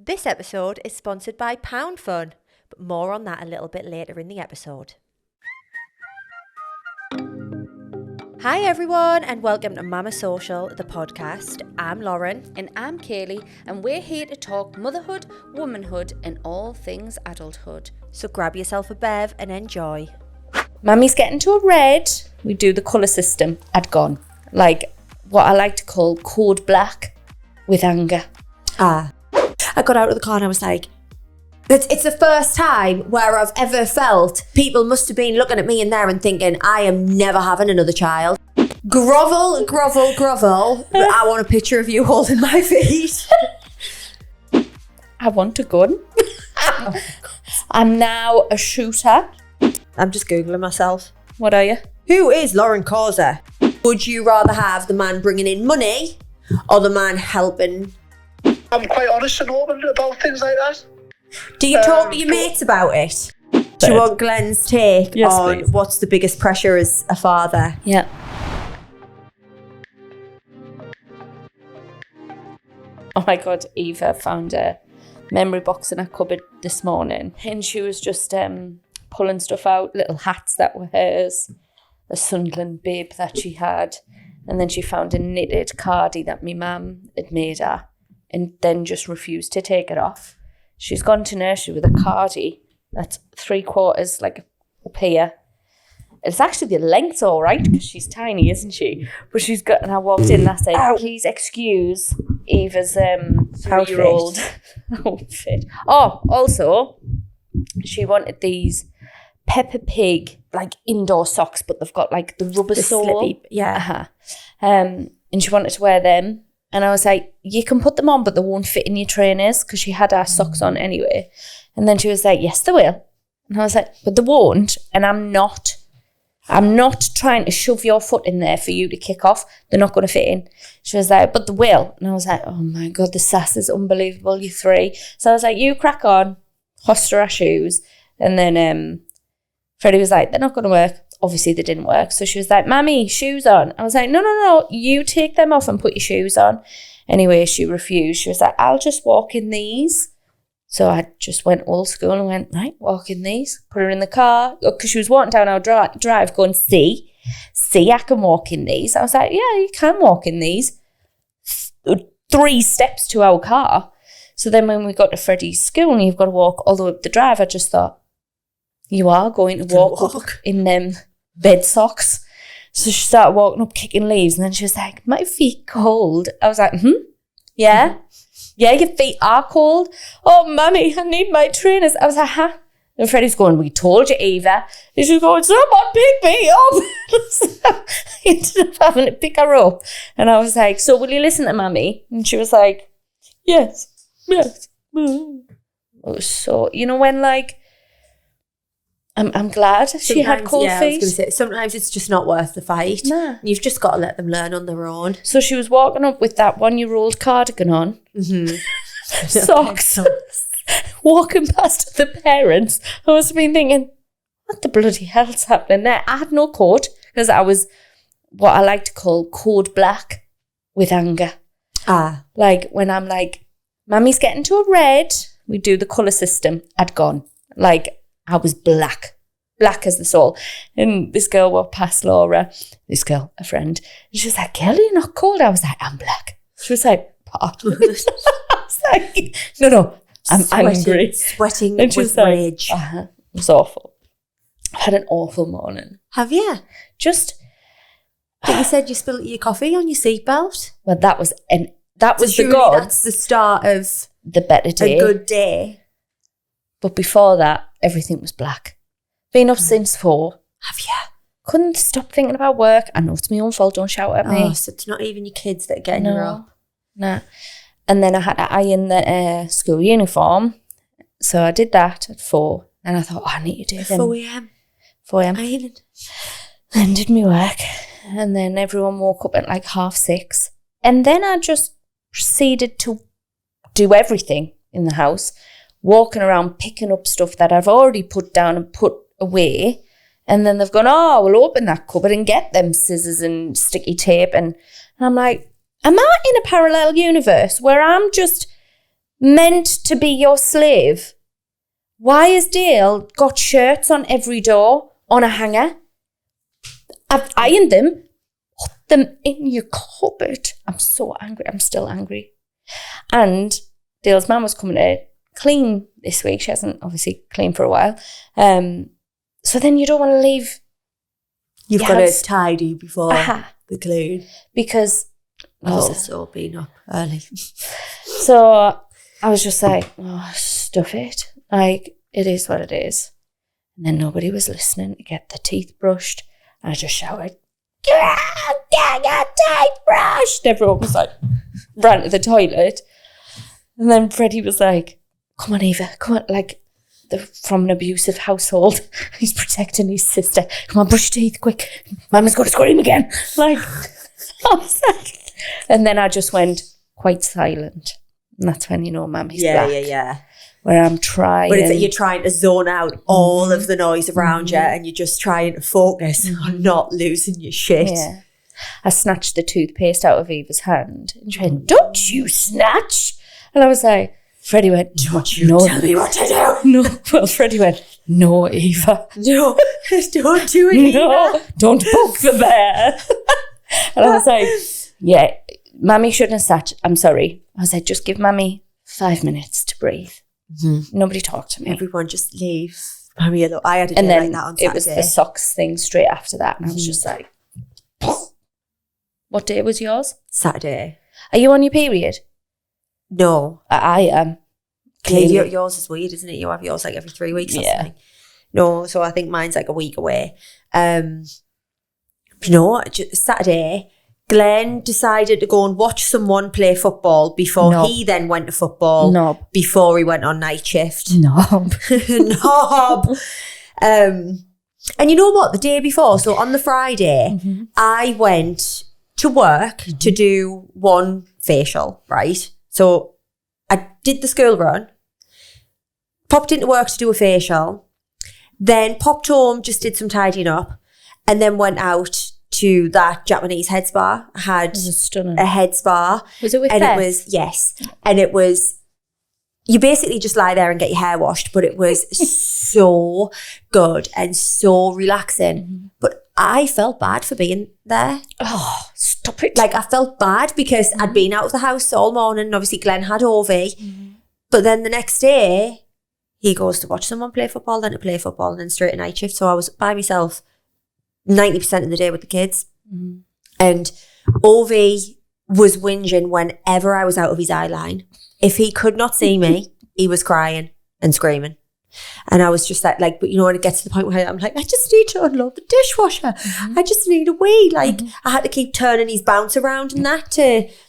This episode is sponsored by Pound Fun, but more on that a little bit later in the episode. Hi everyone and welcome to Mama Social, the podcast. I'm Lauren. And I'm Kayleigh, and we're here to talk motherhood, womanhood and all things adulthood. So grab yourself a bev and enjoy. Mummy's getting to a red. We do the colour system at gone. Like what I like to call code black with anger. I got out of the car and I was like, it's the first time where I've ever felt people must have been looking at me in there and thinking, I am never having another child. Grovel. I want a picture of you holding my feet. I want a gun. I'm now a shooter. I'm just Googling myself. What are you? Who is Lauren Causer? Would you rather have the man bringing in money or the man helping? I'm quite honest and open about things like that. Do you talk to your mates about it? Do you want Glenn's take on please. What's the biggest pressure as a father? Yeah. Oh my God, Eva found a memory box in her cupboard this morning and she was just pulling stuff out, little hats that were hers, a Sunderland bib that she had, and then she found a knitted cardie that my mum had made her and then just refused to take it off. She's gone to nursery with a cardie that's 3/4 like up here. It's actually the length's all right because she's tiny, isn't she? But she's got, and I walked in and I said, please excuse Eva's 3-year-old outfit. Oh, also, she wanted these Peppa Pig like indoor socks, but they've got like the rubber sole. Slippy, yeah. Uh-huh. And she wanted to wear them. And I was like, you can put them on, but they won't fit in your trainers because she had her socks on anyway. And then she was like, yes, they will. And I was like, but they won't. And I'm not trying to shove your foot in there for you to kick off. They're not going to fit in. She was like, but they will. And I was like, oh my God, the sass is unbelievable, you three. So I was like, you crack on, host her shoes. And then Freddie was like, they're not going to work. Obviously, they didn't work. So she was like, Mammy, shoes on. I was like, no, you take them off and put your shoes on. Anyway, she refused. She was like, I'll just walk in these. So I just went old school and went, right, walk in these. Put her in the car. Because she was walking down our drive going, see, I can walk in these. I was like, yeah, you can walk in these. 3 steps to our car. So then when we got to Freddie's school and you've got to walk all the way up the drive, I just thought, you are going to walk up in them bed socks. So she started walking up, kicking leaves, and then she was like, my feet cold. I was like, yeah. Yeah, your feet are cold. Oh, Mummy, I need my trainers. I was like, huh? And Freddie's going, we told you, Eva. And she's going, someone pick me up. So he ended up having to pick her up. And I was like, so will you listen to Mummy? And she was like, yes. It was so, you know, when like, I'm glad she had cold feet. I was going to say, sometimes it's just not worth the fight. Nah. You've just got to let them learn on their own. So she was walking up with that 1-year-old cardigan on, socks, walking past the parents. I must have been thinking, what the bloody hell's happening there? I had no coat because I was what I like to call code black with anger. Like when I'm like, Mummy's getting to a red, we do the colour system, I'd gone. Like, I was black as the soul. And this girl walked past Laura, a friend, and she was like, Kelly, you're not cold. I was like, I'm black. She was like, pardon. I was like, no, I'm angry. Sweating and with rage. It was awful. I had an awful morning. Have you? Just. But you said you spilled your coffee on your seatbelt. Well, that was the gods. That's the start of the better day. A good day. But before that, everything was black. Been up since 4. Have you? Couldn't stop thinking about work. I know it's my own fault, don't shout at me. Oh, so it's not even your kids that are getting you up. Nah. And then I had to iron the school uniform. So I did that at 4. And I thought, I need to do them. 4 a.m. 4 a.m. Ironing. Then did my work. And then everyone woke up at like 6:30. And then I just proceeded to do everything in the house. Walking around picking up stuff that I've already put down and put away. And then they've gone, oh, we'll open that cupboard and get them scissors and sticky tape. And I'm like, am I in a parallel universe where I'm just meant to be your slave. Why has Dale got shirts on every door on a hanger? I've ironed them, put them in your cupboard. I'm so angry. I'm still angry. And Dale's mum was coming to clean this week. She hasn't obviously cleaned for a while. So then you don't want to leave. You've got to tidy before the clean. Because I've also been up early. So I was just like, oh, stuff it. Like, it is what it is. And then nobody was listening to get the teeth brushed. And I just shouted, get your teeth brushed. Everyone was like, ran to the toilet. And then Freddie was like, come on, Eva, come on. Like, from an abusive household, he's protecting his sister. Come on, brush your teeth, quick. Mama's going to scream again. Like, I was like, and then I just went quite silent. And that's when you know Mammy's black. Yeah. Where I'm trying. But it's like you're trying to zone out all of the noise around you and you're just trying to focus on not losing your shit. Yeah. I snatched the toothpaste out of Eva's hand and she went, don't you snatch? And I was like, Freddie went, don't you tell me what to do. No. Well, Freddie went, no, Eva. No, don't do it, no, Eva. Don't poke the bear. And I was like, yeah, Mammy shouldn't have sat. I'm sorry. I was like, just give Mammy 5 minutes to breathe. Mm-hmm. Nobody talked to me. Everyone just leave Mammy alone. I had a day like that on Saturday. It was the socks thing straight after that. And I was just like, what day was yours? Saturday. Are you on your period? No. I am. Yeah, yours is weird, isn't it? You have yours like every 3 weeks or something. No, so I think mine's like a week away. Saturday, Glenn decided to go and watch someone play football before he then went to football. Before he went on night shift. Knob. And you know what? The day before, so on the Friday, I went to work to do one facial, right? So I did the school run, popped into work to do a facial, then popped home, just did some tidying up, and then went out to that Japanese head spa. I had a head spa. Was it with and Beth? It was, yes. And it was, you basically just lie there and get your hair washed, but it was so good and so relaxing. But I felt bad for being there. Oh, stop it. Like, I felt bad because I'd been out of the house all morning and obviously Glenn had Ovie. But then the next day, he goes to watch someone play football, then to play football, and then straight to night shift. So I was by myself 90% of the day with the kids. And Ovie was whinging whenever I was out of his eye line. If he could not see me, he was crying and screaming. And I was just like, but you know, when it gets to the point where I'm like, I just need to unload the dishwasher. I just need a wee. Like, I had to keep turning his bounce around and that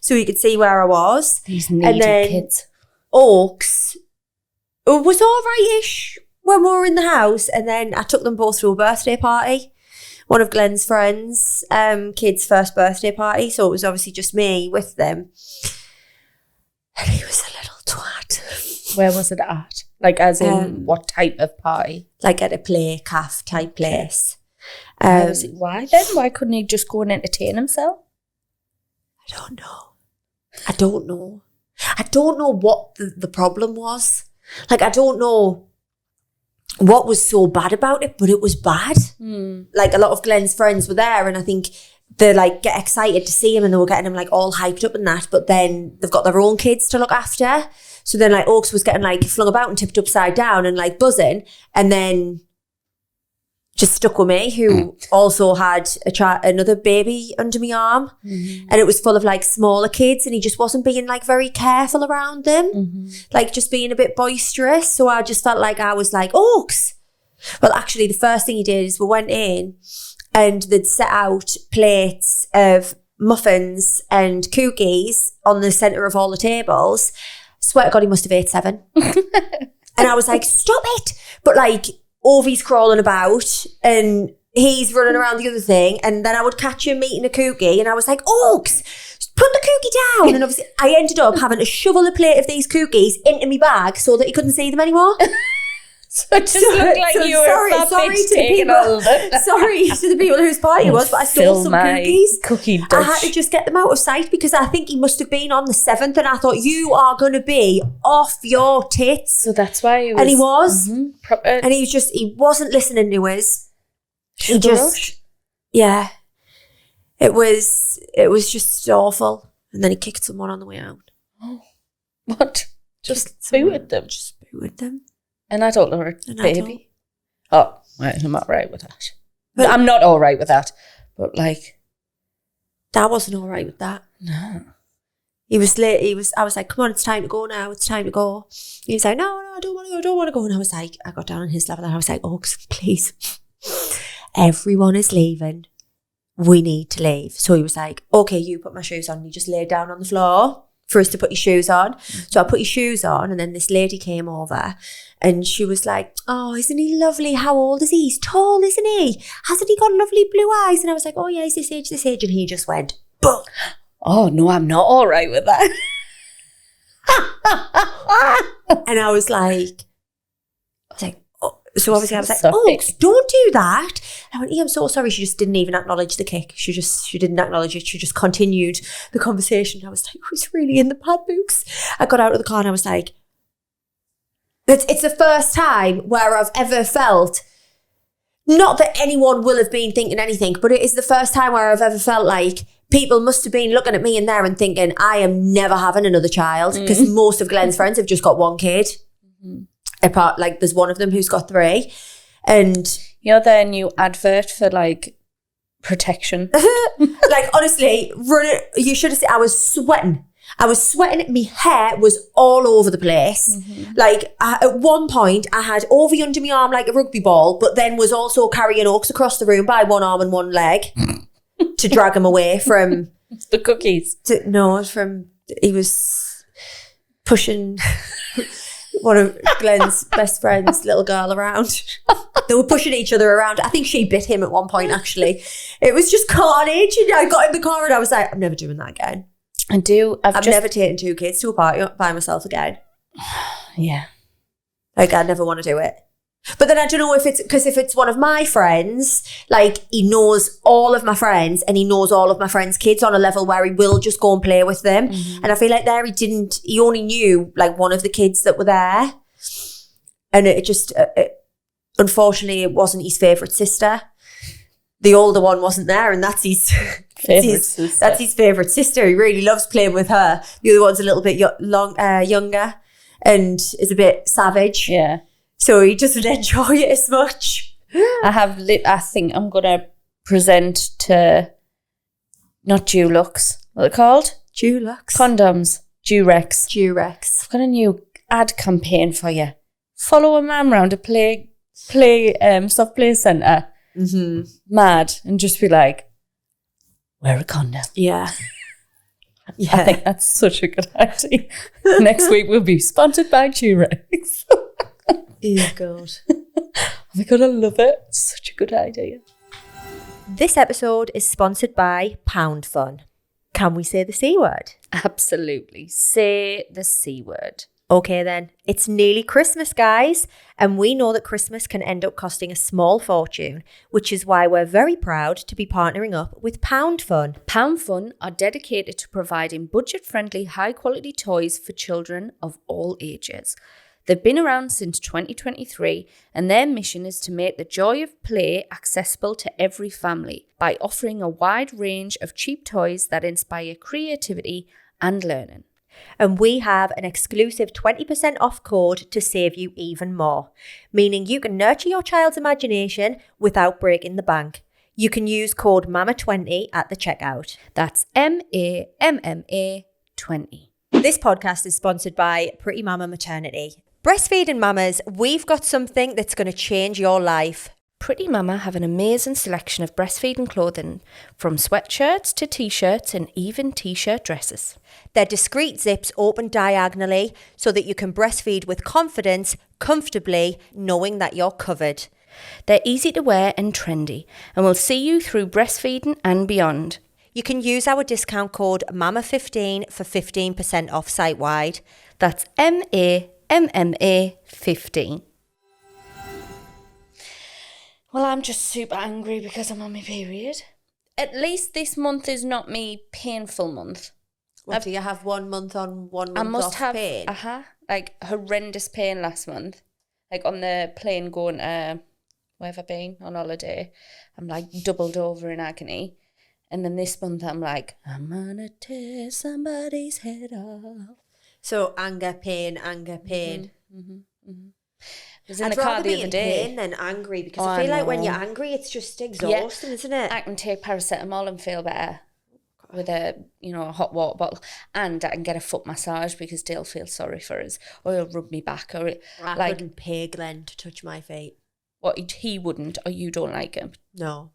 so he could see where I was. These needy kids. Oaks was all right-ish when we were in the house. And then I took them both to a birthday party. One of Glenn's friends, kid's first birthday party. So it was obviously just me with them. And he was a little twat. Where was it at? Like, as in what type of party? Like at a play calf type place. Why then? Why couldn't he just go and entertain himself? I don't know. I don't know what the problem was. Like, I don't know what was so bad about it, but it was bad. Like, a lot of Glenn's friends were there and I think they like get excited to see him and they were getting him like all hyped up and that, but then they've got their own kids to look after. So then like Oaks was getting like flung about and tipped upside down and like buzzing, and then just stuck with me, who also had another baby under my arm, and it was full of like smaller kids, and he just wasn't being like very careful around them, like just being a bit boisterous. So I just felt like I was like, Oaks. Well, actually, the first thing he did is we went in and they'd set out plates of muffins and cookies on the centre of all the tables. Swear to God, he must have ate 7. And I was like, stop it. But like, Ovie's crawling about and he's running around the other thing. And then I would catch him eating a cookie and I was like, Oaks, put the cookie down. And obviously I ended up having to shovel a plate of these cookies into my bag so that he couldn't see them anymore. So it just looked like you were a fat bitch taking all the... Sorry to the people whose party it was, but I stole some cookies. Cookie dish. I had to just get them out of sight because I think he must have been on the 7th and I thought, you are going to be off your tits. So that's why he was... And he was. Proper. And he wasn't listening to us. He Sugar just... rush. Yeah. It was just awful. And then he kicked someone on the way out. Oh. What? Just booted them? Just booted them. An adult or a baby? Oh, well, I'm not right with that. But I'm not all right with that. But like... Dad wasn't all right with that. No. He was late. I was like, come on, it's time to go now. It's time to go. He was like, no, I don't want to go. I don't want to go. And I was like, I got down on his level and I was like, oh, please. Everyone is leaving. We need to leave. So he was like, okay, you put my shoes on. And he just laid down on the floor for us to put your shoes on. So I put your shoes on and then this lady came over and she was like, oh, isn't he lovely? How old is he? He's tall, isn't he? Hasn't he got lovely blue eyes? And I was like, oh yeah, he's this age. And he just went, boom. Oh no, I'm not all right with that. And I was like, oh. So obviously I was like, Sorry. oh, don't do that. I went, I'm so sorry. She just didn't even acknowledge the kick. She didn't acknowledge it. She just continued the conversation. I was like, who's really in the pad books? I got out of the car and I was like, it's the first time where I've ever felt, not that anyone will have been thinking anything, but it is the first time where I've ever felt like people must have been looking at me in there and thinking, I am never having another child because most of Glenn's friends have just got one kid. Apart, like there's one of them who's got 3. And You're their new advert for like protection. like honestly, you should have seen, I was sweating. My hair was all over the place. Like at one point I had Ovie under my arm like a rugby ball, but then was also carrying Oaks across the room by one arm and one leg to drag him away from the cookies. He was pushing one of Glenn's best friends, little girl, around. They were pushing each other around. I think she bit him at one point, actually. It was just carnage. And I got in the car and I was like, I'm never doing that again. I've never taken 2 kids to a party by myself again. Yeah. Like, I never want to do it. But then I don't know if it's one of my friends, like he knows all of my friends and he knows all of my friends' kids on a level where he will just go and play with them. And I feel like there he only knew like one of the kids that were there. And it just, unfortunately, it wasn't his favourite sister. The older one wasn't there and that's his favourite sister. That's his favourite sister. He really loves playing with her. The other one's a little bit younger and is a bit savage. Yeah. So he doesn't enjoy it as much. I think I'm going to present to, not Dulux, what are they called? Dulux. Condoms. Durex. Durex. I've got a new ad campaign for you. Follow a man round a soft play centre. Mad. And just be like, wear a condom. Yeah. I think that's such a good idea. Next week we'll be sponsored by Durex. Oh, God. Oh my God, I love it. It's such a good idea. This episode is sponsored by Pound Fun. Can we say the C word? Absolutely. Say the C word. Okay then, it's nearly Christmas, guys, and we know that Christmas can end up costing a small fortune, which is why we're very proud to be partnering up with Pound Fun. Pound Fun are dedicated to providing budget-friendly, high-quality toys for children of all ages. They've been around since 2023 and their mission is to make the joy of play accessible to every family by offering a wide range of cheap toys that inspire creativity and learning. And we have an exclusive 20% off code to save you even more, meaning you can nurture your child's imagination without breaking the bank. You can use code MAMA20 at the checkout. That's MAMMA 20. This podcast is sponsored by Pretty Mama Maternity. Breastfeeding mamas, we've got something that's going to change your life. Pretty Mama have an amazing selection of breastfeeding clothing, from sweatshirts to t-shirts and even t-shirt dresses. Their discreet zips open diagonally so that you can breastfeed with confidence, comfortably, knowing that you're covered. They're easy to wear and trendy, and will see you through breastfeeding and beyond. You can use our discount code MAMA15 for 15% off site-wide. That's MAMMA 15. Well, I'm just super angry because I'm on my period. At least this month is not me painful month. Do you have 1 month on, 1 month I must off have pain? like horrendous pain last month. Like on the plane going to where have I been on holiday? I'm like doubled over in agony. And then this month I'm like, I'm gonna tear somebody's head off. So anger, pain, anger, pain. I was in the I'd car rather the be other in day. pain than angry, because Oh, I feel I like when know. you're angry, it's just exhausting, isn't it? I can take paracetamol and feel better with a hot water bottle, and I can get a foot massage because Dale feels sorry for us, or he'll rub me back, or I couldn't pay Glenn to touch my feet. what he wouldn't, or you don't like him. No.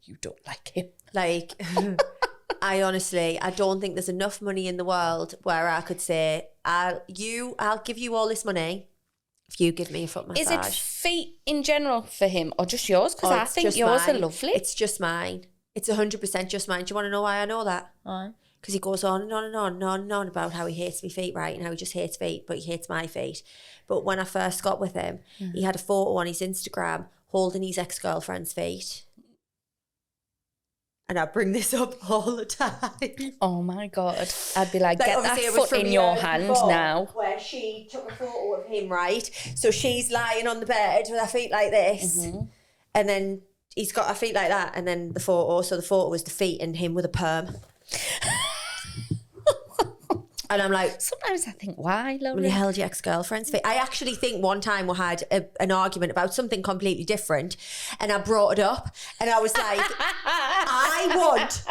You don't like him. Like, I don't think there's enough money in the world where I could say, I'll give you all this money if you give me a foot massage. Is it feet in general for him, or just yours? Because I it's think just yours are mine. lovely. It's just mine. It's 100% just mine. Do you want to know why I know that? Why? Because he goes on and on and on and on and on about how he hates my feet, right? And how he just hates feet, but he hates my feet. But when I first got with him, he had a photo on his Instagram holding his ex-girlfriend's feet. And I bring this up all the time. Oh my God. I'd be like, get that obviously it was foot from in your years hand before, now. Where she took a photo of him, right? So she's lying on the bed with her feet like this. And then he's got her feet like that. And then the photo was the feet and him with a perm. And I'm like, Sometimes I think, why, Lauren? well, you held your ex-girlfriend's feet. I actually think one time we had an argument about something completely different, and I brought it up, and I was like, I want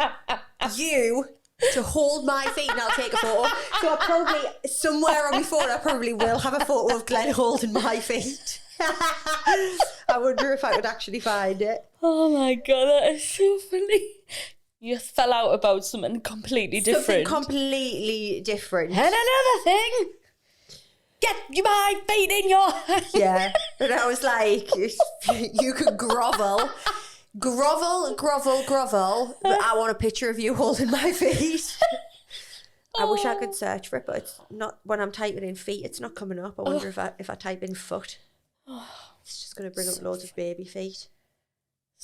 you to hold my feet and I'll take a photo. So I probably, somewhere on my phone, I probably will have a photo of Glenn holding my feet. I wonder if I could actually find it. Oh my God, that is so funny. You fell out about something completely different. Something completely different. And another thing, get my feet in your hand. Yeah. And I was like, you could grovel, but I want a picture of you holding my feet. I wish I could search for it, but it's not, when I'm typing in feet, it's not coming up. I wonder if I type in foot, it's just going to bring up loads of baby feet.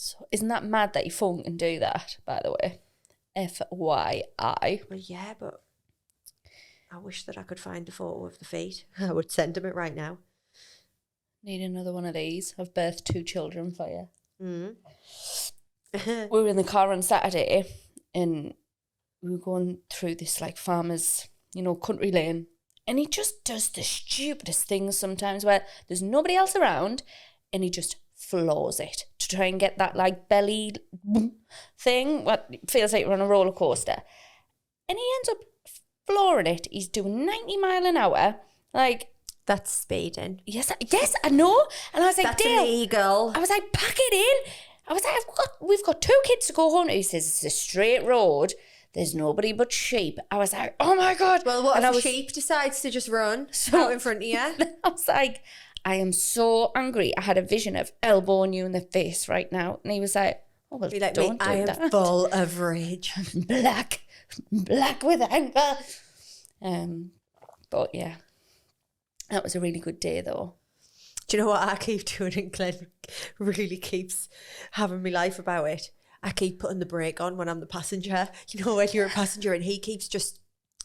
So, isn't that mad that your phone can do that, by the way? FYI. Well, yeah, but I wish that I could find a photo of the feet. I would send him it right now. Need another one of these. I've birthed 2 children for you. Mm. We were in the car on Saturday and we were going through this like farmer's, country lane. And he just does the stupidest things sometimes where there's nobody else around and he just floors it to try and get that like belly thing. What feels like you're on a roller coaster. And he ends up flooring it. He's doing 90 mile an hour. Like, that's speeding. Yes, I know. And I was like, that's Dale, illegal. I was like, pack it in. I was like, we've got 2 kids to go home to. He says, it's a straight road. There's nobody but sheep. I was like, oh my God. Well, what if a sheep decides to just run out in front of you? I was like, I am so angry. I had a vision of elbowing you in the face right now. And he was like, oh, well, Be like, don't me, do I am that. full of rage. Black with anger. But yeah, that was a really good day though. Do you know what I keep doing, and Glenn really keeps having me life about it? I keep putting the brake on when I'm the passenger. You know, when you're a passenger and he keeps just,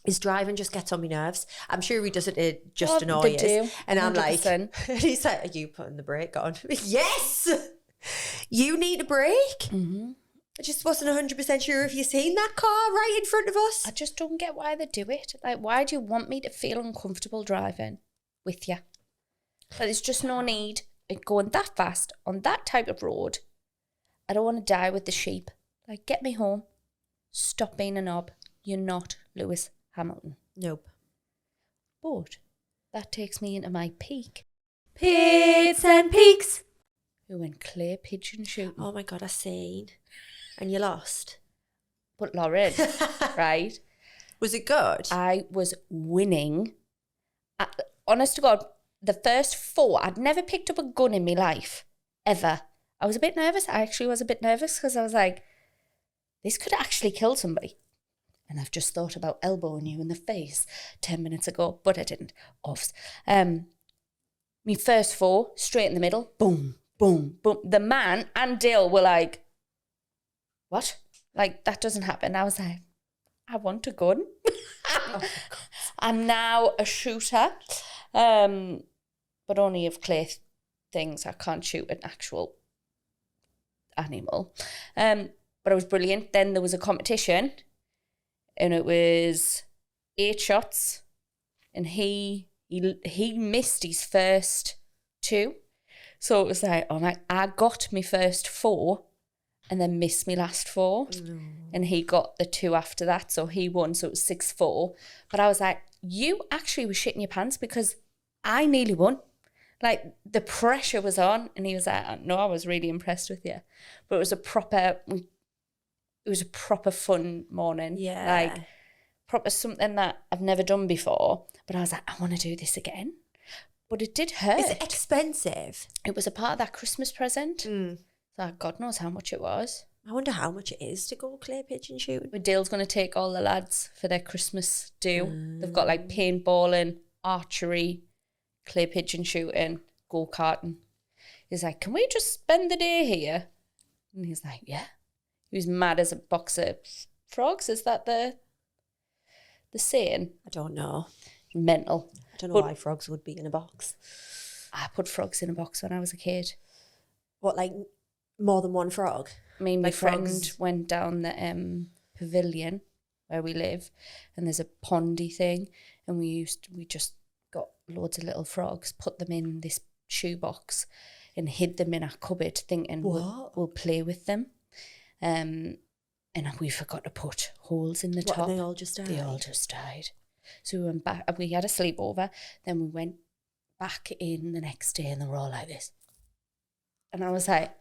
his driving just gets on my nerves. I'm sure he does it to just annoy us. And I'm 100%. Like, and he's like, are you putting the brake on? Yes! You need a brake? Mm-hmm. I just wasn't 100% sure if you've seen that car right in front of us. I just don't get why they do it. Like, why do you want me to feel uncomfortable driving with you? Like, there's just no need in going that fast on that type of road. I don't want to die with the sheep. Like, get me home. Stop being a knob. You're not Lewis Hamilton. Nope. But that takes me into my peak. Pits and peaks. We went clay pigeon shooting. Oh my God, I seen. And you lost. But Lauren, right? Was it good? I was winning. Honest to God, the first 4, I'd never picked up a gun in my life, ever. I was a bit nervous. I actually was a bit nervous because I was like, this could actually kill somebody. And I've just thought about elbowing you in the face 10 minutes ago, but I didn't. Offs. Me first 4, straight in the middle, boom, boom, boom. The man and Dale were like, what? Like, that doesn't happen. I was like, I want a gun. I'm now a shooter. But only of clay things. I can't shoot an actual animal. But it was brilliant. Then there was a competition and it was 8 shots and he missed his first 2. So it was like, I got my first 4 and then missed my last 4. And he got the 2 after that. So he won. So it was 6-4. But I was like, you actually were shitting your pants because I nearly won. Like, the pressure was on. And he was like, no, I was really impressed with you. But it was a proper fun morning. Yeah. Like, proper something that I've never done before. But I was like, I want to do this again. But it did hurt. Is it expensive? It was a part of that Christmas present. So God knows how much it was. I wonder how much it is to go clay pigeon shooting. But Dale's going to take all the lads for their Christmas do. They've got like paintballing, archery, clay pigeon shooting, go-karting. He's like, can we just spend the day here? And he's like, yeah. He was mad as a box of frogs. Is that the saying? I don't know. Mental. I don't know why frogs would be in a box. I put frogs in a box when I was a kid. What, like more than one frog? I mean, my Like friend frogs? went down the pavilion where we live, and there's a pondy thing, and we just got loads of little frogs, put them in this shoebox, and hid them in our cupboard, thinking we'll play with them. And we forgot to put holes in the top. And they all just died? They all just died. So we went back. We had a sleepover. Then we went back in the next day, and they were all like this. And I was like,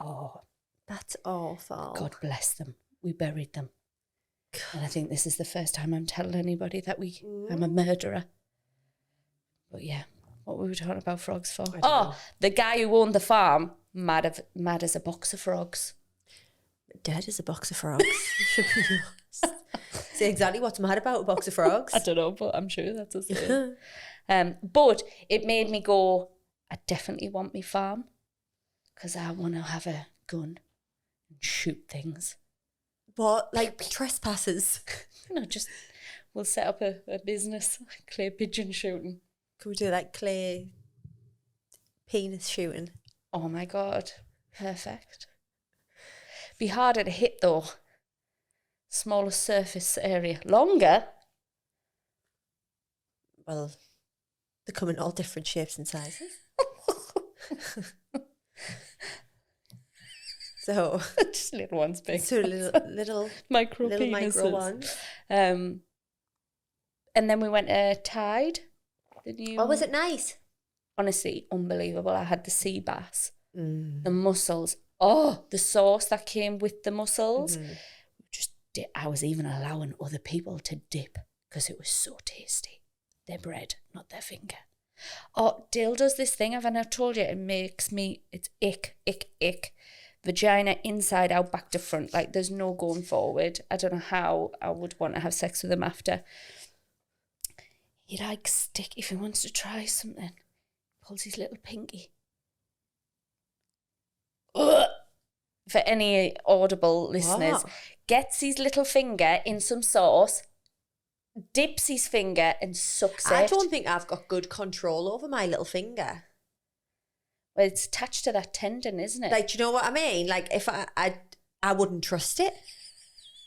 oh, That's awful. God bless them. We buried them. And I think this is the first time I'm telling anybody that I'm a murderer. But yeah, what were we talking about frogs for? The guy who owned the farm, mad as a box of frogs. Dead as a box of frogs. Should be honest. See exactly what's mad about a box of frogs. I don't know, but I'm sure that's a saying. But it made me go, I definitely want my farm because I want to have a gun and shoot things. What? Like trespassers? Just we'll set up a business, clay pigeon shooting. Can we do like clay penis shooting? Oh my God, perfect. Be harder to hit though. Smaller surface area. Longer. Well, they come in all different shapes and sizes. So just little ones big. So little micro little penises. micro ones. And then we went to Tide. Oh, was it nice? Honestly, unbelievable. I had the sea bass, the mussels. Oh, the sauce that came with the mussels. I was even allowing other people to dip because it was so tasty. Their bread, not their finger. Oh, Dale does this thing, haven't I told you? It makes me, it's ick. Vagina inside out, back to front. Like, there's no going forward. I don't know how I would want to have sex with him after. He like stick, if he wants to try something, pulls his little pinky. Ugh. For any audible listeners, gets his little finger in some sauce, dips his finger and sucks it. I don't think I've got good control over my little finger. Well, it's attached to that tendon, isn't it? Like, do you know what I mean? Like, if I wouldn't trust it.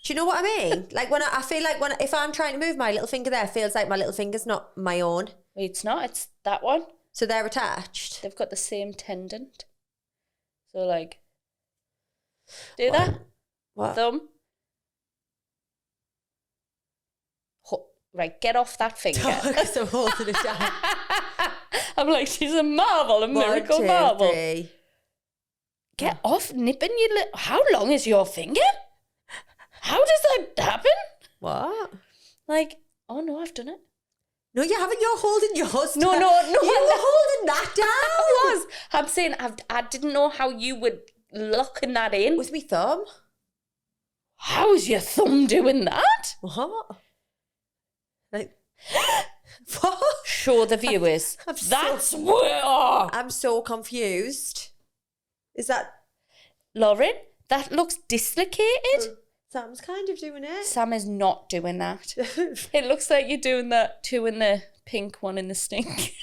Do you know what I mean? Like, I feel like if I'm trying to move my little finger there, it feels like my little finger's not my own. Well, it's not. It's that one. So they're attached. They've got the same tendon. So, like, do that. What? Thumb. Right, get off that finger. Because I'm holding it down. I'm like, she's a marvel, a miracle 1, 2, marvel. 3. Get off nipping your how long is your finger? How does that happen? What? Like, oh no, I've done it. No, you haven't. You're holding yours No. down. You were holding that down. I was. I'm saying I didn't know how you would locking that in. With me thumb. How's your thumb doing that? What? Like, what? Show the viewers. That's where. I'm so confused. Is that... Lauren, that looks dislocated. Sam's kind of doing it. Sam is not doing that. It looks like you're doing that 2 in the pink, 1 in the stink.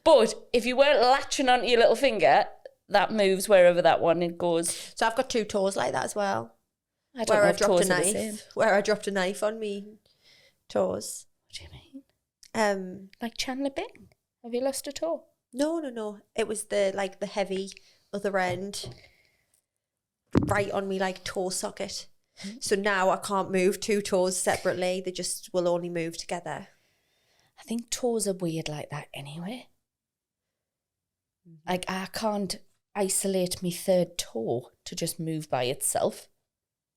But if you weren't latching onto your little finger, that moves wherever that one it goes. So I've got 2 toes like that as well. I don't know if toes are the same. Where I dropped a knife on me toes. What do you mean? Like Chandler Bing? Have you lost a toe? No. It was the heavy other end right on me like toe socket. So now I can't move 2 toes separately. They just will only move together. I think toes are weird like that anyway. Like I can't isolate my 3rd toe to just move by itself.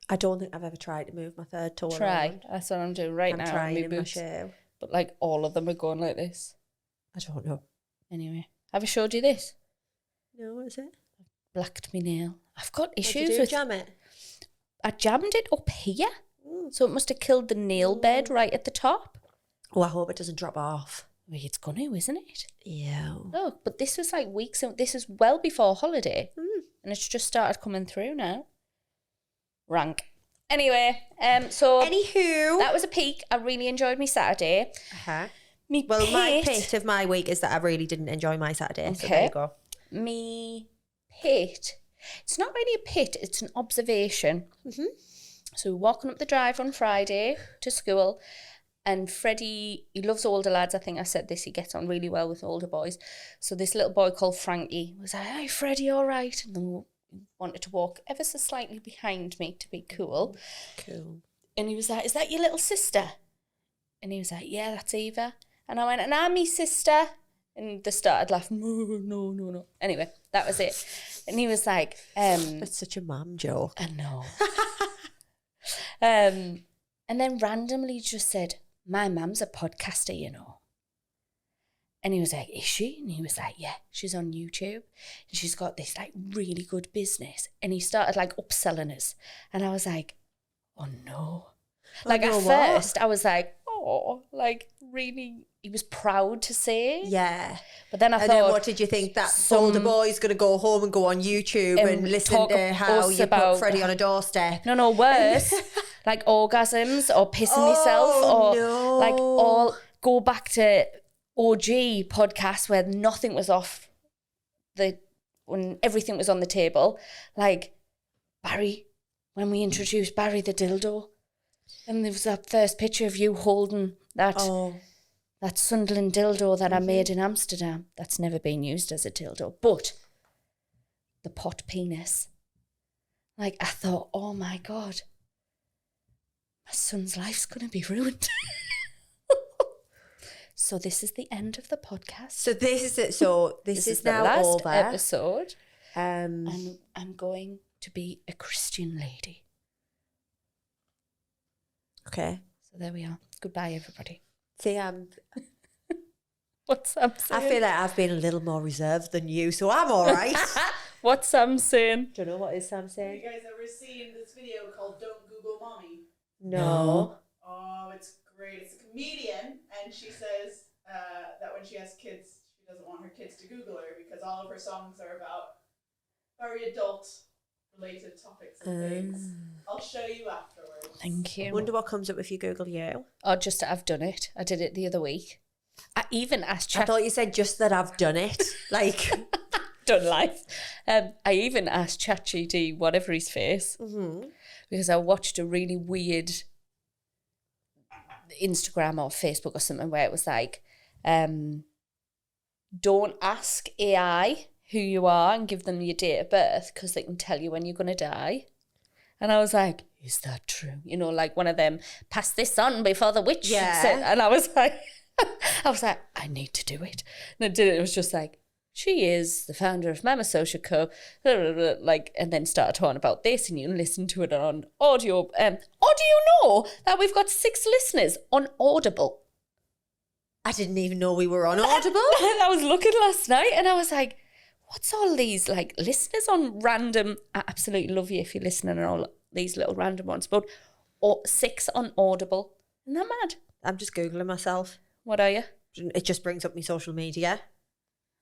I don't think I've ever tried to move my 3rd toe. Try. That's what I'm doing right now. I'm trying in my shoe. But like all of them are going like this. I don't know. Anyway, have I showed you this? No, what is it? Blacked me nail. I've got issues Did you with... jam it? I jammed it up here. So it must have killed the nail bed right at the top. Oh, I hope it doesn't drop off. Well, it's gonna, isn't it? Yeah. Look, but this was like weeks, and this is well before holiday, and it's just started coming through now. Rank. Anyway, so anywho, that was a peak. I really enjoyed my Saturday. My pit of my week is that I really didn't enjoy my Saturday. Okay. So there you go. Me pit. It's not really a pit. It's an observation. So we're walking up the drive on Friday to school. And Freddie, he loves older lads. I think I said this. He gets on really well with older boys. So this little boy called Frankie was like, "Hey, Freddie, all right?" And then wanted to walk ever so slightly behind me to be cool. Cool. And he was like, "Is that your little sister?" And he was like, "Yeah, that's Eva." And I went, "And I'm me sister." And they started laughing. No. Anyway, that was it. And he was like... That's such a mum joke. I know. And then randomly just said, "My mum's a podcaster, you know." And he was like, "Is she?" And he was like, "Yeah, she's on YouTube. And she's got this like really good business." And he started like upselling us. And I was like, oh no. Like at first I was like, oh, like really, he was proud to say. Yeah. But then I thought, then what did you think? That older boy's going to go home and go on YouTube and listen to how you put Freddie on a doorstep? No, worse. Like orgasms or pissing myself or like all go back to OG podcasts where nothing was off when everything was on the table. Like Barry, when we introduced Barry the dildo, and there was that first picture of you holding that Sunderland dildo that I made in Amsterdam. That's never been used as a dildo. But the pot penis. Like I thought, oh my God, my son's life's going to be ruined. So this is the end of the podcast. So this is it. So this is the now last over. episode. And I'm going to be a Christian lady. Okay. So there we are. Goodbye, everybody. See, what's Sam saying? I feel like I've been a little more reserved than you, so I'm all right. What's Sam saying? Don't know, what is Sam saying? Have you guys ever seen this video called "Don't Google Mommy"? No. Oh, it's great. It's a comedian, and she says that when she has kids, she doesn't want her kids to Google her because all of her songs are about very adult-related topics and things. I'll show you afterwards. Thank you. I wonder what comes up if you Google you. Oh, just that I've done it. I did it the other week. I even asked I thought you said just that I've done it. Like... done life. I even asked ChatGPT, whatever his face, because I watched a really weird Instagram or Facebook or something where it was like, don't ask AI who you are and give them your date of birth because they can tell you when you're going to die. And I was like, is that true? You know, like one of them, pass this on before the witch. Yeah. Said, and I was like, I need to do it. And I did it. It was just like, she is the founder of Mama Social Co. Like, and then started talking about this, and you can listen to it on audio. Do you know that we've got 6 listeners on Audible? I didn't even know we were on Audible. And I was looking last night, and I was like, what's all these like listeners on random? I absolutely love you if you're listening on all these little random ones, but 6 on Audible. Isn't that mad? I'm just Googling myself. What are you? It just brings up my social media.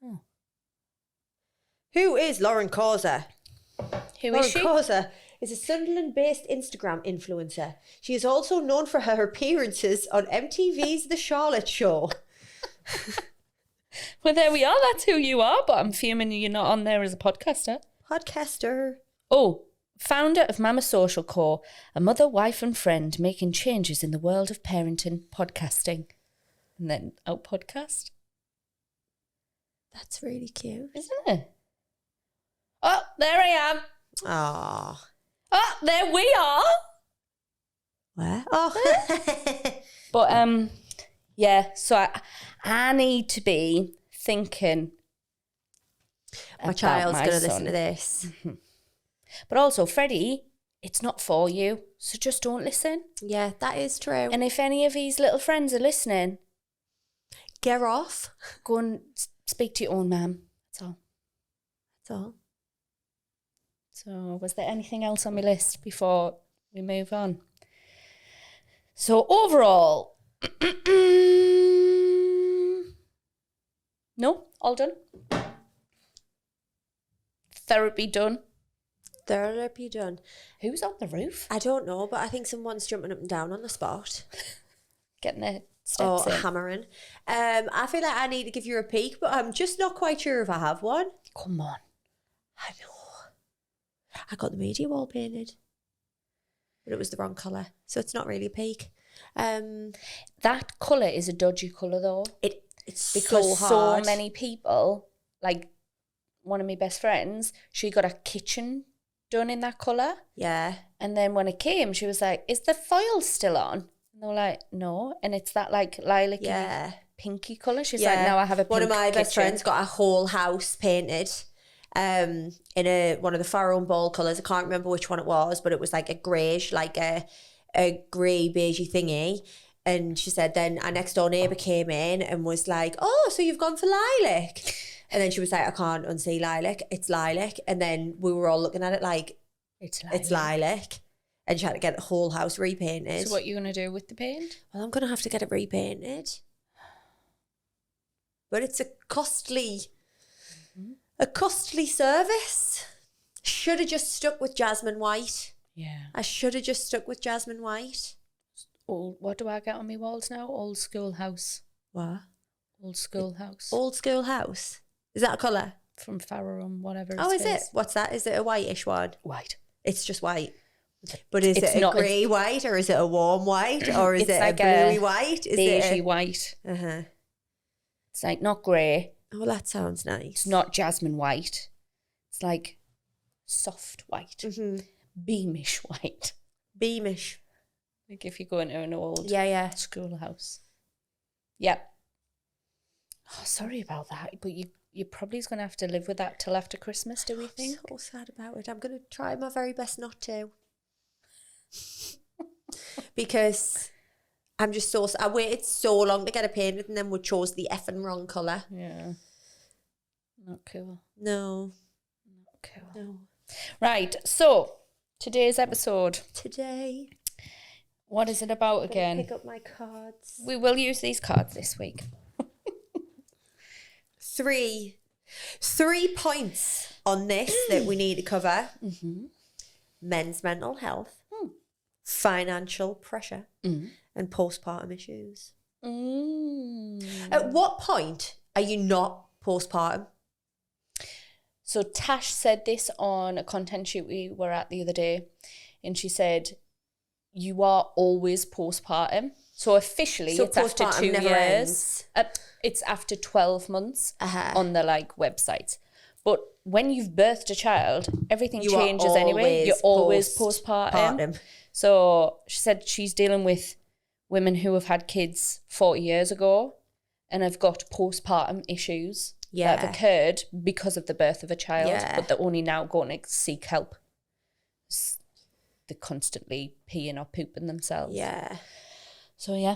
Oh. Who is Lauren Causa? Who Lauren is she? Causa is a Sunderland-based Instagram influencer. She is also known for her appearances on MTV's The Charlotte Show. Well, there we are. That's who you are. But I'm fuming you're not on there as a podcaster. Podcaster. Oh, founder of Mama Social Co, a mother, wife and friend making changes in the world of parenting, podcasting. And then out podcast. That's really cute. Isn't it? Oh, there I am. Ah. Oh, there we are. Where? Oh. But yeah, so I need to be thinking My about child's my going to son. listen to this. But also, Freddie, it's not for you, so just don't listen. Yeah, that is true. And if any of his little friends are listening, get off. go and speak to your own mum. That's all. That's all. So was there anything else on my list before we move on? So overall, no, all done. Therapy done. Therapy done. Who's on the roof? I don't know, but I think someone's jumping up and down on the spot. Getting their steps in. Hammering. I feel like I need to give you a peek, but I'm just not quite sure if I have one. Come on. I know. I got the media wall painted, but it was the wrong colour, so it's not really a peak. That colour is a dodgy colour though. It's Because so hard. so many people, like one of my best friends, she got her kitchen done in that colour. Yeah. And then when it came, she was like, is the foil still on? And they were like, no. And it's that like lilac pinky colour. She's like, no, I have a pink One of my best kitchen. friends got a whole house painted in one of the Pharaoh and Ball colours. I can't remember which one it was, but it was like a greyish, like a grey beigey thingy. And she said then our next door neighbour came in and was like, oh, so you've gone for lilac. And then she was like, I can't unsee lilac. It's lilac. And then we were all looking at it like, It's lilac. it's lilac. And she had to get the whole house repainted. So what are you going to do with the paint? Well, I'm going to have to get it repainted. But it's a costly service. Should have just stuck with jasmine white. Yeah. I should have just stuck with jasmine white. What do I get on my walls now? Old school house. What? Old school house. Old school house. Is that a colour? From Pharaoh and whatever Oh, is it? What's that? Is it a whitish one? White. It's just white. But is It's it a not- grey white or is it a warm white or is It's it like a a bluey white? Is Beigey it white. Uh-huh. It's like not grey. Oh, that sounds nice. It's not jasmine white. It's like soft white. Beamish white. Beamish. Like if you go into an old Yeah. schoolhouse. Yep. Oh, sorry about that. But you probably is going to have to live with that till after Christmas, do we think? So sad about it. I'm going to try my very best not to. Because I'm just so... I waited so long to get it painted and then we chose the effing wrong colour. Yeah. Not cool. No. Not cool. No. Right. So today's episode. Today... What is it about again? Pick up my cards. We will use these cards this week. Three points on this that we need to cover. Men's mental health, financial pressure, and postpartum issues. At what point are you not postpartum? So Tash said this on a content shoot we were at the other day, and she said, you are always postpartum. So officially So it's after postpartum 2 never years. It's after 12 months on the like website. But when you've birthed a child, everything You are changes anyway. You're always postpartum. postpartum. So she said she's dealing with women who have had kids 40 years ago and have got postpartum issues that have occurred because of the birth of a child, but they're only now going to seek help. They're constantly peeing or pooping themselves. Yeah. So yeah,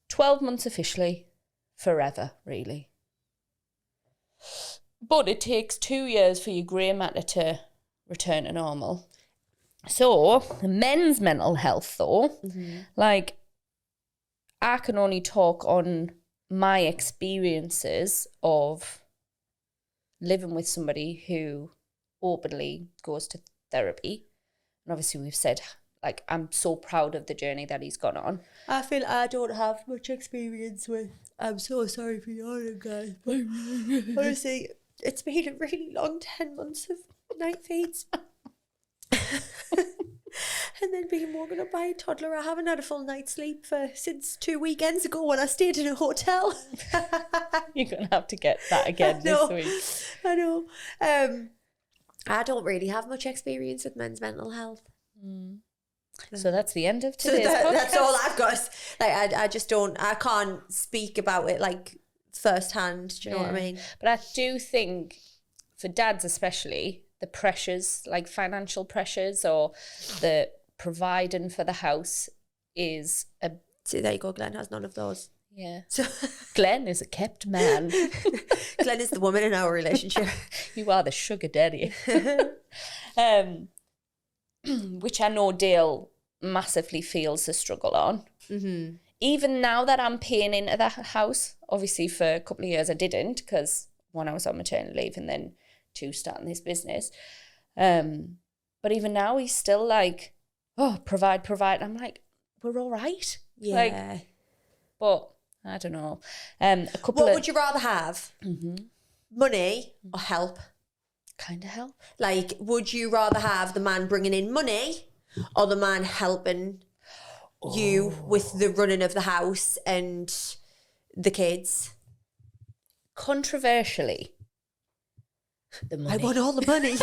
12 months officially, forever really. But it takes 2 years for your grey matter to return to normal. So men's mental health though, like I can only talk on my experiences of living with somebody who openly goes to therapy, and obviously we've said, like, I'm so proud of the journey that he's gone on. I feel I don't have much experience with. I'm so sorry for yawning, guys. But honestly, it's been a really long 10 months of night feeds. And then being woken up by a toddler. I haven't had a full night's sleep since 2 weekends ago when I stayed in a hotel. You're going to have to get that again this week. I know. I don't really have much experience with men's mental health. So that's the end of today's podcast. That's all I've got. Like, I just don't, I can't speak about it like firsthand. Do you know what I mean? But I do think for dads especially, the pressures, like financial pressures or the providing for the house is a... See, there you go. Glenn has none of those. Yeah. So Glenn is a kept man. Glenn is the woman in our relationship. You are the sugar daddy. Which I know Dale massively feels the struggle on. Mm-hmm. Even now that I'm paying into that house, obviously for a couple of years I didn't, because one, I was on maternity leave, and then two, starting this business. But even now he's still like, oh, provide. I'm like, we're all right. Yeah. Like, but I don't know. What would you rather have? Mm-hmm. Money or help? Kind of help. Like, would you rather have the man bringing in money or the man helping you with the running of the house and the kids? Controversially, the money. I want all the money.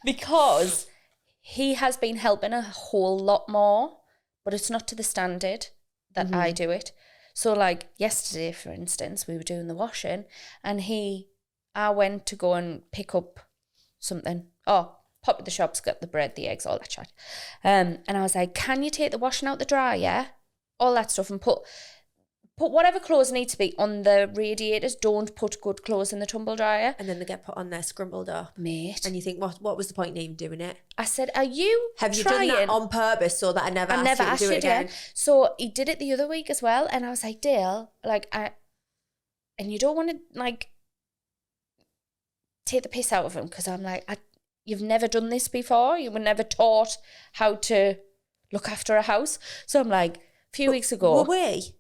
Because he has been helping a whole lot more, but it's not to the standard that I do it. So like yesterday, for instance, we were doing the washing and I went to go and pick up something. Oh, pop at the shops, got the bread, the eggs, all that shit. And I was like, can you take the washing out the dryer? All that stuff, and put whatever clothes need to be on the radiators. Don't put good clothes in the tumble dryer. And then they get put on there scrambled up. Mate. And you think, what was the point in even doing it? I said, have you done that on purpose so that I never asked you to do it again? So he did it the other week as well. And I was like, Dale, and you don't want to like take the piss out of him, because I'm like, you've never done this before. You were never taught how to look after a house. So I'm like, a few weeks ago. Were we?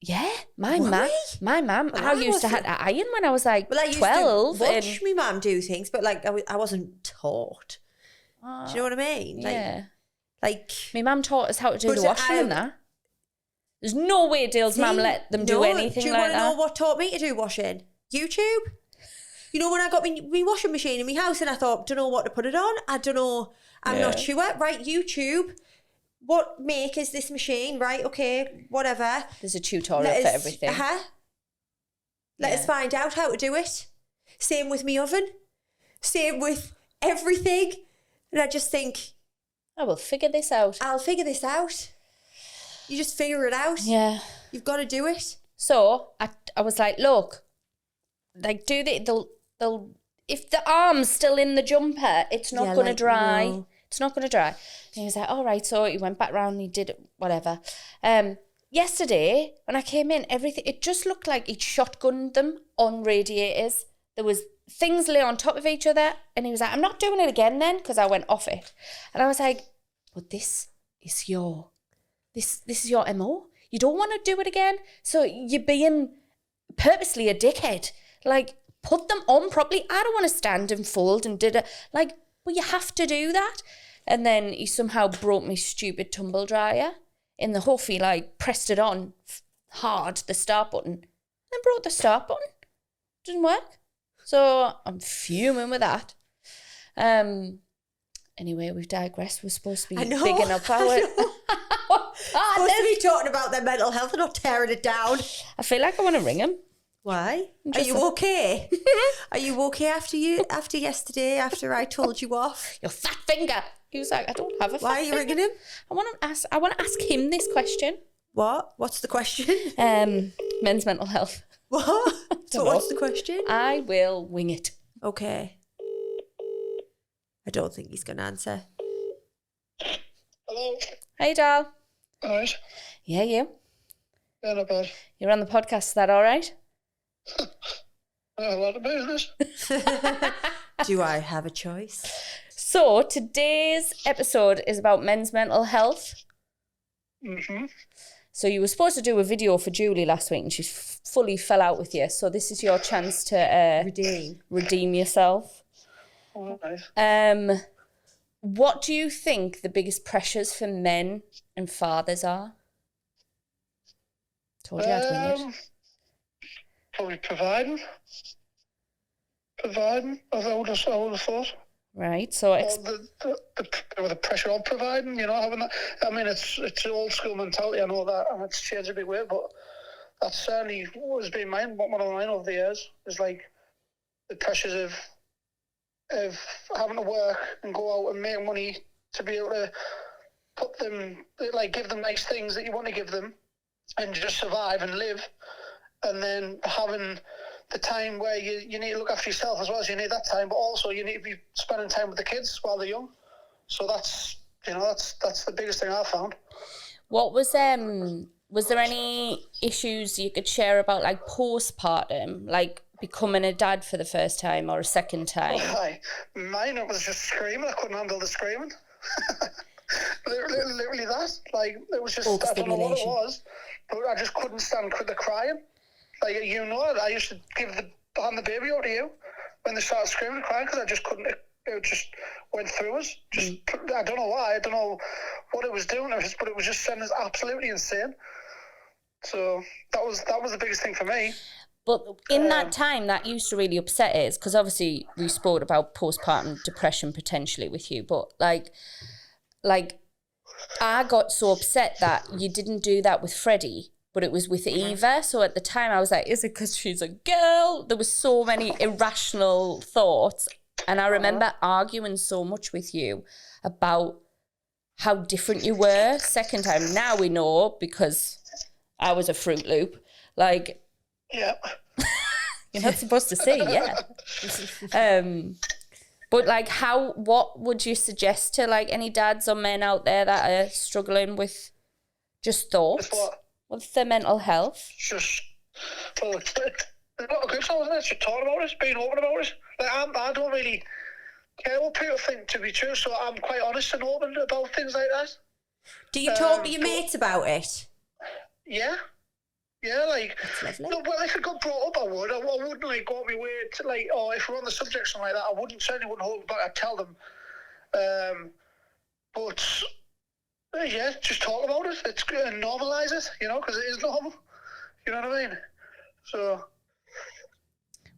Yeah, my mum. I used to have to iron when I was like 12. I used to watch my mum do things, but like I wasn't taught. Do you know what I mean? Like, yeah. Like, my mum taught us how to do the washing and that. There's no way Dale's mum let them do anything like that. Do you want to know what taught me to do washing? YouTube. You know, when I got my washing machine in my house and I thought, don't know what to put it on. I don't know. I'm not sure. Right, YouTube. What make is this machine? Right, okay, whatever. There's a tutorial for everything. Let us find out how to do it. Same with me oven. Same with everything. And I just think, I will figure this out. I'll figure this out. You just figure it out. Yeah. You've got to do it. So I was like, look, like they'll if the arm's still in the jumper, it's not going to dry. No. It's not going to dry. And he was like, all right. So he went back round and he did it, whatever. Yesterday, when I came in, it just looked like he'd shotgunned them on radiators. There was things lay on top of each other. And he was like, I'm not doing it again then, because I went off it. And I was like, but this is your MO. You don't want to do it again. So you're being purposely a dickhead. Like, put them on properly. I don't want to stand and fold and did it. Like, well, you have to do that. And then he somehow broke me stupid tumble dryer in the huffy, like pressed it on hard, the start button, and broke the start button. Didn't work. So I'm fuming with that. Anyway, we've digressed. We're supposed to be bigging up our... supposed to be talking about their mental health and not tearing it down. I feel like I want to ring him. Why? Are you okay? Are you okay after yesterday, after I told you off? Your fat finger. He was like, I don't have a fat finger. Why are you ringing him? I want to ask him this question. What? What's the question? Men's mental health. What? So what's the question? I will wing it. Okay. I don't think he's going to answer. Hello? Hey, doll. All right. Yeah, you? Yeah, not bad. You're on the podcast, is that all right? A lot of business. Do I have a choice? So today's episode is about men's mental health. Mm-hmm. So you were supposed to do a video for Julie last week and she fully fell out with you. So this is your chance to redeem yourself. Oh, nice. What do you think the biggest pressures for men and fathers are? Told you I'd win it. Probably providing. I would have thought. Right, so the pressure of providing, having that. I mean, it's old school mentality, I know that, and it's changed a bit weird, but that certainly has been one of mine over the years, is like the pressures of having to work and go out and make money to be able to put them, like, give them nice things that you want to give them and just survive and live, and then having the time where you need to look after yourself as well as you need that time, but also you need to be spending time with the kids while they're young. So that's the biggest thing I've found. What was there any issues you could share about, like, postpartum, like becoming a dad for the first time or a second time? Mine, it was just screaming. I couldn't handle the screaming. literally that. Like, it was just, I don't know what it was, but I just couldn't stand the crying. Like, I used to hand the baby over to you when they started screaming and crying, because I just couldn't. It just went through us. I don't know why. I don't know what it was doing, but it was just sending us absolutely insane. So that was the biggest thing for me. But in that time, that used to really upset us, because obviously we spoke about postpartum depression potentially with you, but like I got so upset that you didn't do that with Freddie, but it was with Eva. So at the time I was like, is it because she's a girl? There was so many irrational thoughts. And I remember arguing so much with you about how different you were second time. Now we know, because I was a Fruit Loop. Like, yeah. You're not supposed to say, yeah. But like, what would you suggest to, like, any dads or men out there that are struggling with just thoughts? What's their mental health? Just, well, it's not a good song, isn't it? It's just talking about it, being open about it. Like, I don't really care what people think, to be true, so I'm quite honest and open about things like that. Do you talk to your mates about it? Yeah. Yeah, like, no, well, if it got brought up, I would. I wouldn't, like, go out my way to, like, or if we're on the subject, something like that, I certainly wouldn't hold it back. I'd tell them. But, yeah, just talk about it. It's good, and normalise it, because it is normal. You know what I mean? So.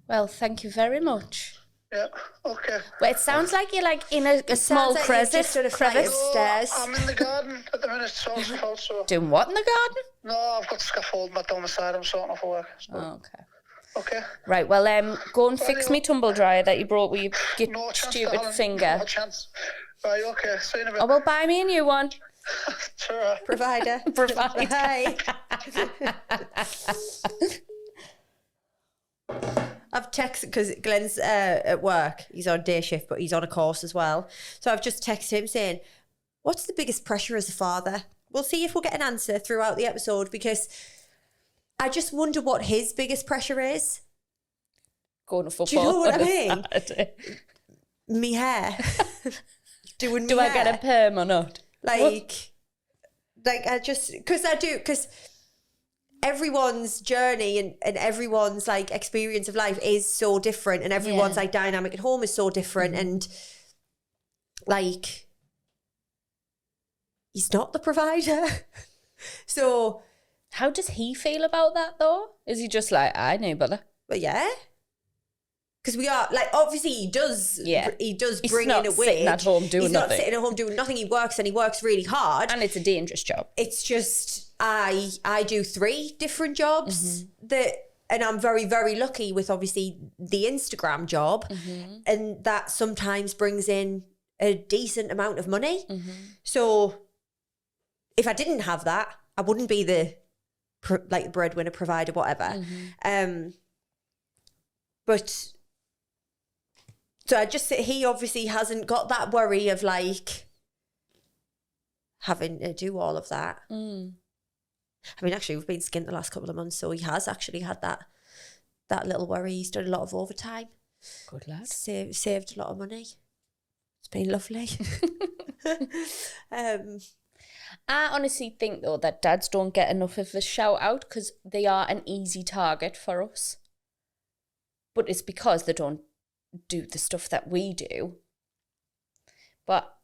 Well, thank you very much. Yeah, okay. Well, it sounds like you're, like, in a small crevice. Sort of stairs. I'm in the garden at the minute, so. Doing what in the garden? No, I've got scaffolding down the side. I'm sorting off for work. So. Oh, okay. Okay. Right, well, go and fix me tumble dryer that you brought with your stupid finger. No chance. Right, okay. See you in a bit. Oh, well, buy me a new one. Sure. Provider. Provider. I've texted, because Glenn's at work. He's on day shift, but he's on a course as well. So I've just texted him saying, what's the biggest pressure as a father? We'll see if we'll get an answer throughout the episode, because I just wonder what his biggest pressure is. Going to football. Do you know what I mean? Me hair. Doing Do me I hair. get a perm or not? Like because everyone's journey and everyone's, like, experience of life is so different, and everyone's like dynamic at home is so different, and like, he's not the provider. So how does he feel about that, though? Is he just like, I know, brother? But yeah, because we are, like, obviously he does bring in a wage. He's not sitting at home doing He's nothing. not sitting at home doing nothing. He works, and he works really hard. And it's a dangerous job. It's just, I do 3 different jobs and I'm very, very lucky with, obviously, the Instagram job, and that sometimes brings in a decent amount of money. So if I didn't have that, I wouldn't be the breadwinner, provider, whatever. But so he obviously hasn't got that worry of, like, having to do all of that. I mean, actually, we've been skint the last couple of months, so he has actually had that little worry. He's done a lot of overtime. Good lad. Saved a lot of money. It's been lovely. I honestly think, though, that dads don't get enough of a shout out because they are an easy target for us. But it's because they don't do the stuff that we do. But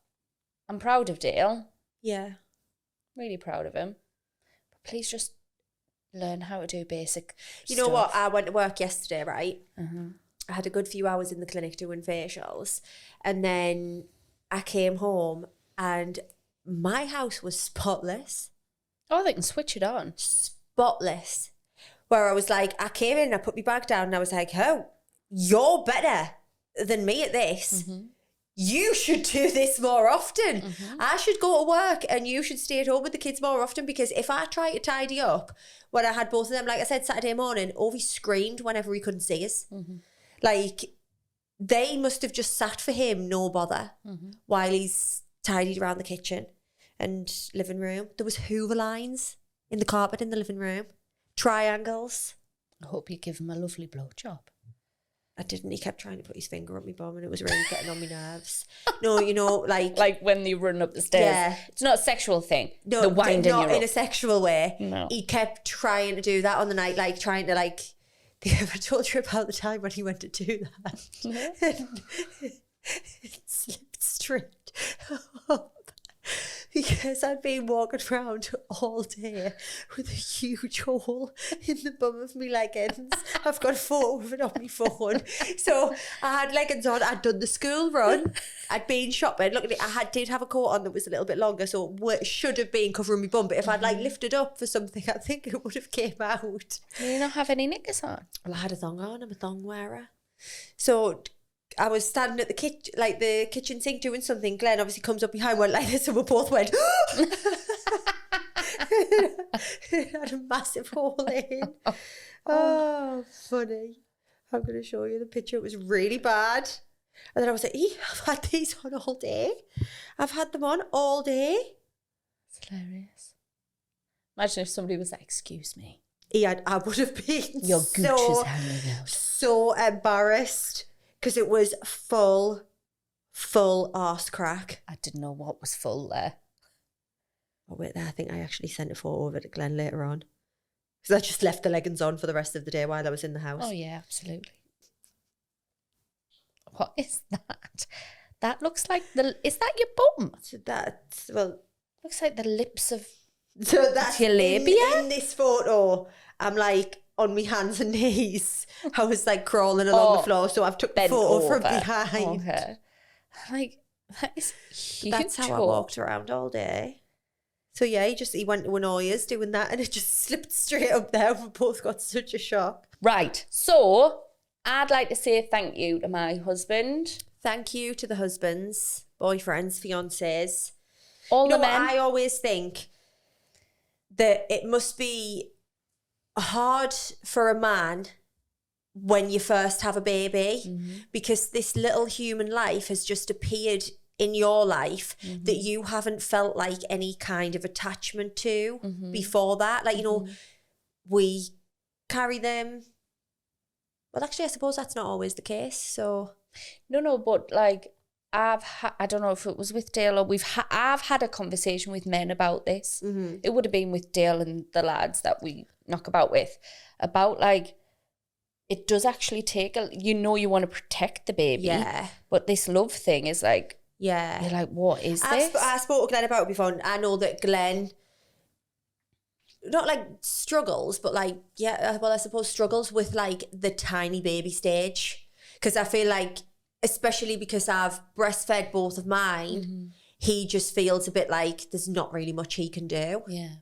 I'm proud of Dale. Yeah. Really proud of him. But please just learn how to do basic You know stuff. what? I went to work yesterday, right? I had a good few hours in the clinic doing facials. And then I came home and my house was spotless. Oh, they can switch it on. Spotless. Where I was like, I came in, I put my bag down and I was like, oh, you're better than me at this. You should do this more often. I should go to work and you should stay at home with the kids more often, because if I try to tidy up, when I had both of them, like I said, Saturday morning, Ovi screamed whenever he couldn't see us. Like, they must have just sat for him, no bother, while he's tidied around the kitchen and living room. There was Hoover lines in the carpet in the living room, triangles. I hope you give him a lovely blowjob. I didn't. He kept trying to put his finger up my bum and it was really getting on my nerves. No, you know, like... Like when they run up the stairs. Yeah. It's not a sexual thing. No, the winding not you in up. a sexual way. No. He kept trying to do that on the night, like trying to like... I told you about the time when he went to do that. And it slipped straight up. Because I'd been walking around all day with a huge hole in the bum of my leggings. I've got a photo of it on my phone. So I had leggings on. I'd done the school run. I'd been shopping. Look at it. Did have a coat on that was a little bit longer, so it should have been covering my bum. But if I'd like lifted up for something, I think it would have came out. Do you not have any knickers on? Well, I had a thong on. I'm a thong wearer. So I was standing at the kitchen sink doing something. Glenn obviously comes up behind, went like this, and we both went. It had a massive hole in. Oh, funny. I'm going to show you the picture. It was really bad. And then I was like, I've had these on all day. I've had them on all day. It's hilarious. Imagine if somebody was like, excuse me. I would have been Your gooch is hanging out. so embarrassed. Because it was full arse crack. I didn't know what was full there. Oh, wait, I think I actually sent a photo of it to Glenn later on. Because I just left the leggings on for the rest of the day while I was in the house. Oh, yeah, absolutely. What is that? That looks like is that your bum? So that's, well... Looks like the lips of... So that's your labia? in this photo, I'm like on my hands and knees. I was like crawling along the floor, so I've took the bent photo from over. behind. Okay. Like, that is huge. That's how I walked around all day. So yeah, he went to Annoyers doing that and it just slipped straight up there. We both got such a shock. Right. So, I'd like to say thank you to my husband. Thank you to the husbands, boyfriends, fiancés. All You know the what, men. I always think that it must be hard for a man when you first have a baby, because this little human life has just appeared in your life that you haven't felt like any kind of attachment to before that. Like, you know, we carry them. Well, actually, I suppose that's not always the case. So No, but like, I don't know if it was with Dale or I've had a conversation with men about this. It would have been with Dale and the lads that we knock about with, about like, it does actually take you want to protect the baby. Yeah. But this love thing is like, yeah. you're like, what is this? I spoke to Glenn about it before, and I know that Glenn, not like struggles, but like, yeah, well, I suppose struggles with like the tiny baby stage. Because I feel like, especially because I've breastfed both of mine, he just feels a bit like there's not really much he can do. Yeah.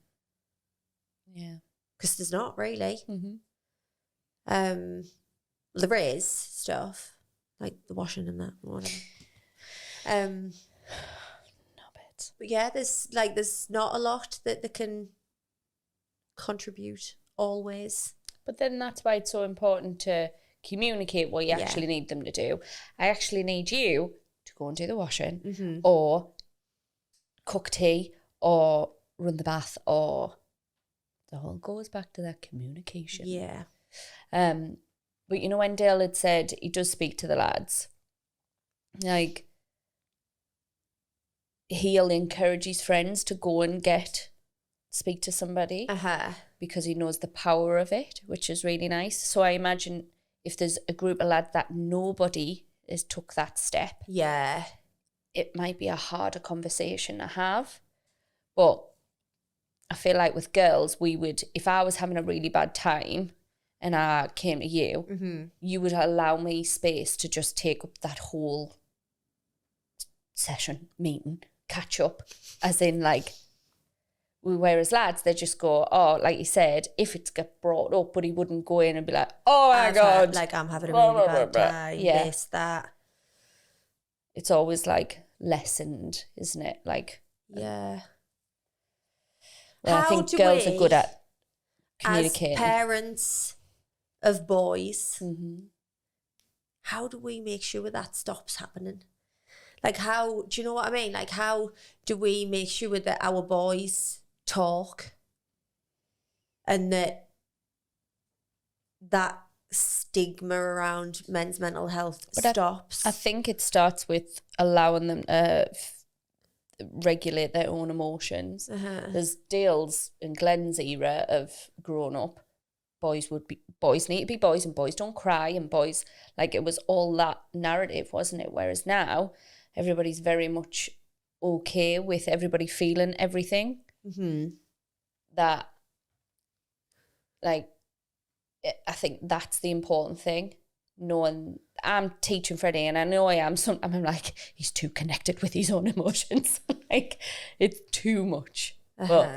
Yeah. Because there's not really. There is stuff, like the washing and that, or whatever. No bit. But yeah, there's not a lot that they can contribute always. But then that's why it's so important to communicate what you actually need them to do. I actually need you to go and do the washing or cook tea or run the bath or It all goes back to that communication. Yeah. But you know, when Dale had said he does speak to the lads, like, he'll encourage his friends to go and speak to somebody because he knows the power of it, which is really nice. So I imagine if there's a group of lads that nobody has took that step, it might be a harder conversation to have. But I feel like with girls, we would, if I was having a really bad time and I came to you, you would allow me space to just take up that whole session, meeting, catch up, as in like, whereas lads, they just go, oh, like you said, if it's get brought up, but he wouldn't go in and be like, oh my God. Like, I'm having a really bad time, this, that. It's always like lessened, isn't it? Like, yeah. Well, I think girls are good at communicating. As parents of boys, how do we make sure that stops happening? Like, how, do you know what I mean? Like, how do we make sure that our boys talk and that stigma around men's mental health stops? I think it starts with allowing them to regulate their own emotions. There's Dale's and Glenn's era of growing up. Boys need to be boys, and boys don't cry, and boys, like, it was all that narrative, wasn't it? Whereas now everybody's very much okay with everybody feeling everything. That, like, I think that's the important thing. Knowing I'm teaching Freddie, and I know I am. I'm like, he's too connected with his own emotions. Like, it's too much, but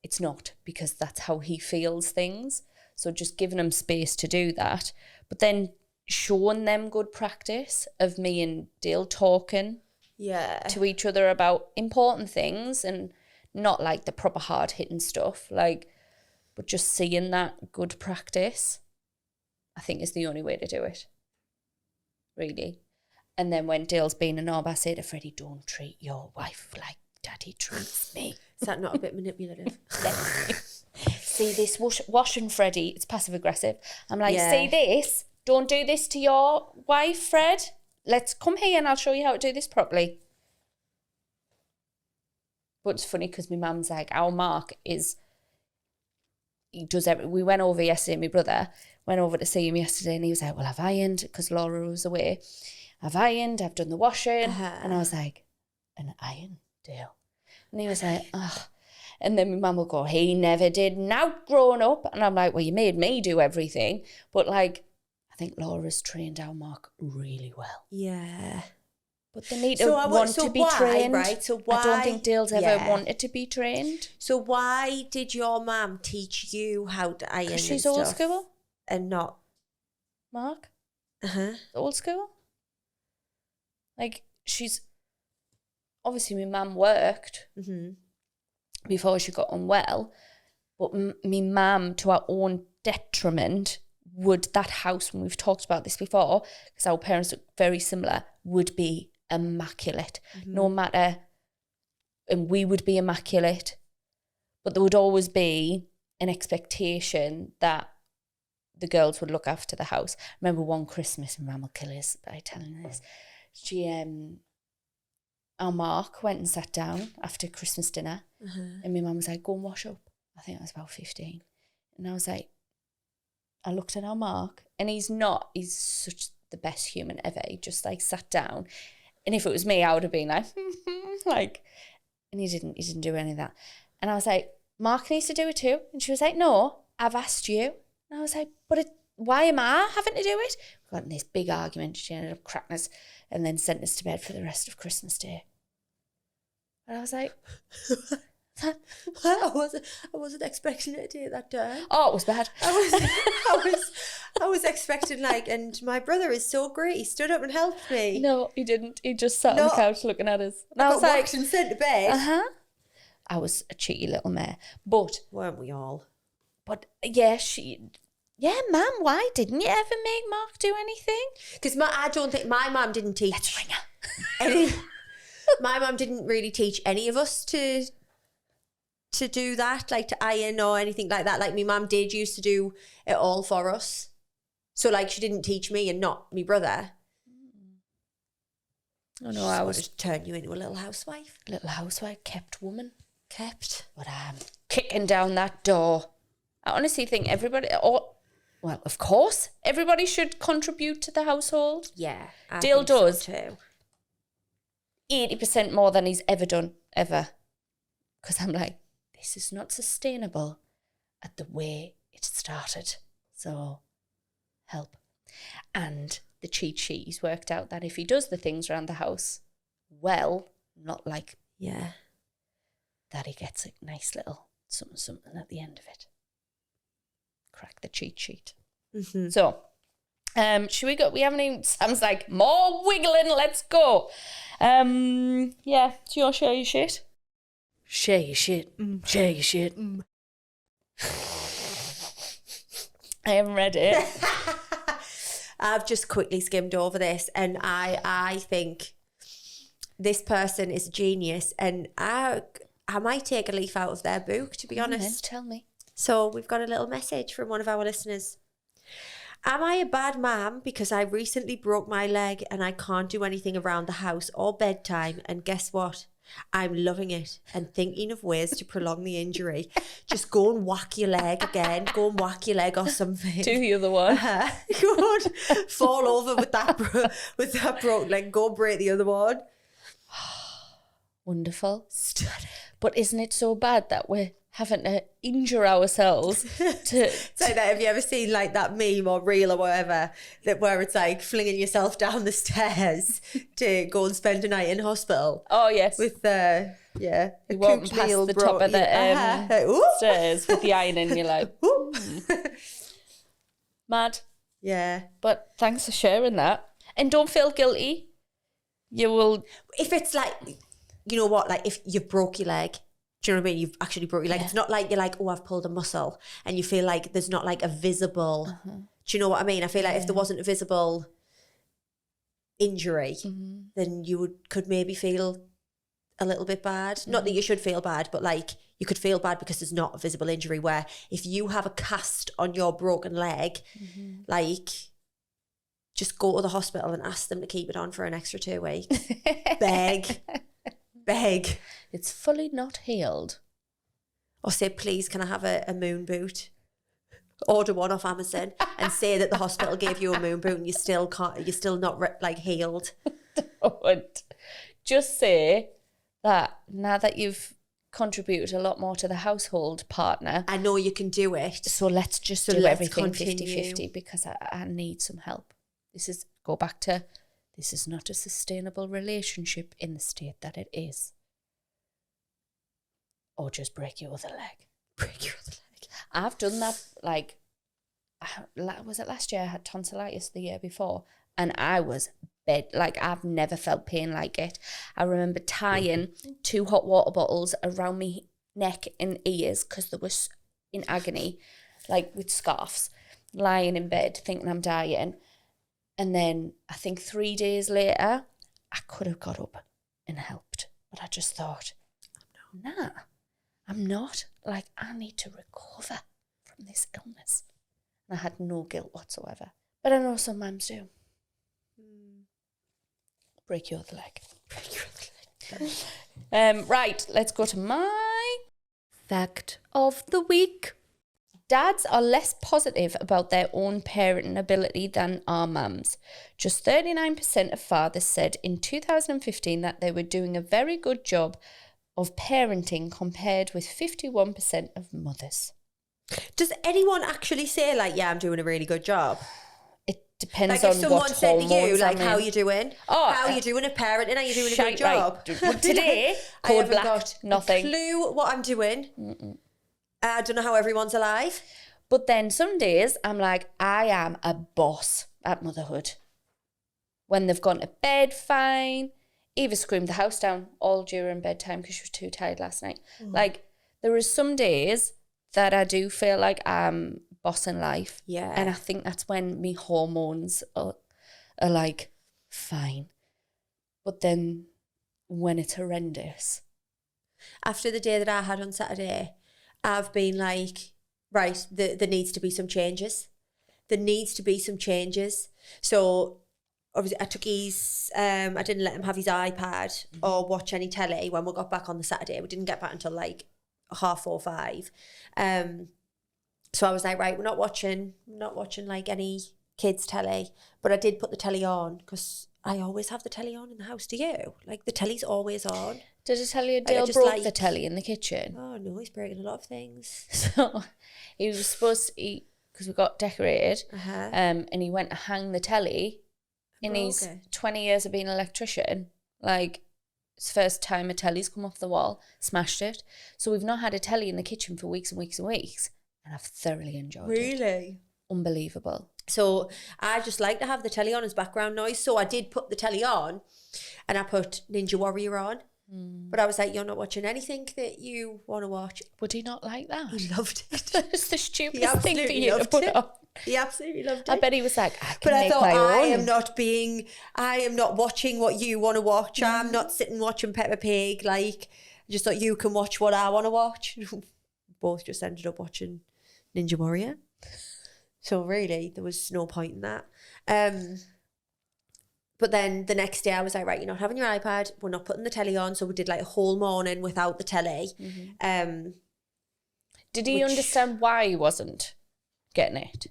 it's not, because that's how he feels things. So just giving him space to do that, but then showing them good practice of me and Dale talking to each other about important things, and not like the proper hard hitting stuff, like, but just seeing that good practice, I think, is the only way to do it, really. And then when Dale's been a knob, I say to Freddie, don't treat your wife like Daddy treats me. Is that not a bit manipulative? See this washing, Freddie, it's passive aggressive. I'm like, see this, don't do this to your wife, Fred. Let's come here and I'll show you how to do this properly. But it's funny because my mum's like, our Mark is, he does we went over yesterday, my brother went over to see him yesterday, and he was like, well, I've ironed, because Laura was away. I've ironed, I've done the washing. And I was like, an iron, Dale? And he was like, oh. And then my mum will go, he never did now growing up. And I'm like, well, you made me do everything. But, like, I think Laura's trained our Mark really well. Yeah. But they need to want to be trained. Right? So why? I don't think Dale's ever wanted to be trained. So why did your mum teach you how to iron? Because she's old school. And not Mark? Old school? Like, she's... Obviously, my mum worked before she got unwell, but my mum, to her own detriment, would, that house, when we've talked about this before, because our parents are very similar, would be immaculate, no matter, and we would be immaculate, but there would always be an expectation that the girls would look after the house. I remember one Christmas, and Mum will kill us by telling this, our Mark went and sat down after Christmas dinner, and my mum was like, go and wash up. I think I was about 15. And I was like, I looked at our Mark, and he's such the best human ever. He just, like, sat down. And if it was me, I would have been like, like, and he didn't do any of that. And I was like, Mark needs to do it too. And she was like, no, I've asked you. And I was like, but why am I having to do it? We got in this big argument. She ended up cracking us and then sent us to bed for the rest of Christmas Day. And I was like, I wasn't expecting it to take that turn. Oh, it was bad. I was expecting, like, and my brother is so great. He stood up and helped me. No, he didn't. He just sat on the couch looking at us. And I was like, and sent to bed. I was a cheeky little mare, but weren't we all? But yeah, Mum, why didn't you ever make Mark do anything? Because I don't think my mum didn't teach. Let's ring her. My mum didn't really teach any of us to to do that, like to iron or anything like that. Like my mum did used to do it all for us. So like she didn't teach me and not me brother. Oh no, I was just turn you into a little housewife. Little housewife, kept woman. Kept. But I'm kicking down that door. I honestly think everybody, well, of course, everybody should contribute to the household. Yeah. I Dale think so does. too. 80% more than he's ever done, ever. Because I'm like, this is not sustainable at the way it started. So, help. And the cheat sheet, he's worked out that if he does the things around the house well, not like that, he gets a nice little something at the end of it. Crack the cheat sheet. Mm-hmm. So, should we go? We haven't even, Sam's like, more wiggling, let's go. Yeah, do you want to share your shit? Share your shit. Share your shit. I haven't read it. I've just quickly skimmed over this, and I think this person is a genius, and I might take a leaf out of their book, to be honest. Tell me. So we've got a little message from one of our listeners. Am I a bad mum because I recently broke my leg and I can't do anything around the house or bedtime? And guess what? I'm loving it and thinking of ways to prolong the injury. Just go and whack your leg again. Go and whack your leg or something. Do the other one. Go and fall over with that broken leg. Go and break the other one. Wonderful. But isn't it so bad that we're having to injure ourselves to So that, have you ever seen like that meme or reel or whatever that where it's like flinging yourself down the stairs to go and spend a night in hospital? Oh yes, with you walk past the top of the stairs with the iron in your leg. Mad. Yeah, but thanks for sharing that, and don't feel guilty. You will, if it's like, you know what, like if you broke your leg. Do you know what I mean? You've actually broke your leg. Yeah. It's not like you're like, oh, I've pulled a muscle, and you feel like there's not like a visible. Do you know what I mean? I feel like if there wasn't a visible injury, then you could maybe feel a little bit bad. Not that you should feel bad, but like you could feel bad because there's not a visible injury. Where if you have a cast on your broken leg, like just go to the hospital and ask them to keep it on for an extra 2 weeks. Beg. It's fully not healed. Or say, please, can I have a moon boot? Order one off Amazon and say that the hospital gave you a moon boot and you're still not like healed. Don't. Just say that now that you've contributed a lot more to the household partner, I know you can do it. So let's just do everything 50-50 because I need some help. This is not a sustainable relationship in the state that it is. Or just break your other leg. Break your other leg. I've done that, like, was it last year? I had tonsillitis the year before, and I was like, I've never felt pain like it. I remember tying 2 hot water bottles around my neck and ears because they was in agony, like with scarves, lying in bed thinking I'm dying. And then I think 3 days later, I could have got up and helped. But I just thought, nah, I'm not. Like, I need to recover from this illness. And I had no guilt whatsoever. But I know some mums do. Break your other leg. Break your other leg. Right, let's go to my fact of the week. Dads are less positive about their own parenting ability than our mums. Just 39% of fathers said in 2015 that they were doing a very good job of parenting compared with 51% of mothers. Does anyone actually say like, yeah, I'm doing a really good job? It depends like on if what someone said to you, like, I'm in. how are you doing? Oh, how are you doing at parenting? Are you doing a good job? Right. Well, today, I code haven't black, got nothing. a clue what I'm doing. I don't know how everyone's alive. But then some days I'm like, I am a boss at motherhood. When they've gone to bed, fine. Eva screamed the house down all during bedtime because she was too tired last night. Like, there are some days that I do feel like I'm bossing life. Yeah. And I think that's when me hormones are like, fine. But then when it's horrendous, After the day that I had on Saturday, I've been like, right, there needs to be some changes. There needs to be some changes. So obviously I took his, I didn't let him have his iPad or watch any telly when we got back on the Saturday. We didn't get back until like 4:30. So I was like, right, we're not watching like any kids telly, but I did put the telly on because I always have the telly on in the house. Do you? Like the telly's always on. Did I tell you Like, I Dale just broke like- the telly in the kitchen? Oh no, he's breaking a lot of things. So he was supposed to eat, because we got decorated, Uh-huh. and he went to hang the telly in Broke his it. 20 years of being an electrician. Like, it's the first time a telly's come off the wall, smashed it. So we've not had a telly in the kitchen for weeks and weeks and weeks, and I've thoroughly enjoyed it. Really? Unbelievable. So I just like to have the telly on as background noise. So I did put the telly on and I put Ninja Warrior on. But I was like, you're not watching anything that you want to watch. Would he not like that? He loved it. It's the He stupidest thing for absolutely you to loved put it. on. He absolutely loved it. I bet he was like, I can But I make thought, my I own. am not watching what you want to watch. I'm not sitting watching Peppa Pig. Like, I just thought you can watch what I want to watch. Both just ended up watching Ninja Warrior. So really, there was no point in that. But then the next day I was like, right, you're not having your iPad. We're not putting the telly on. So we did like a whole morning without the telly. Did he understand why he wasn't getting it?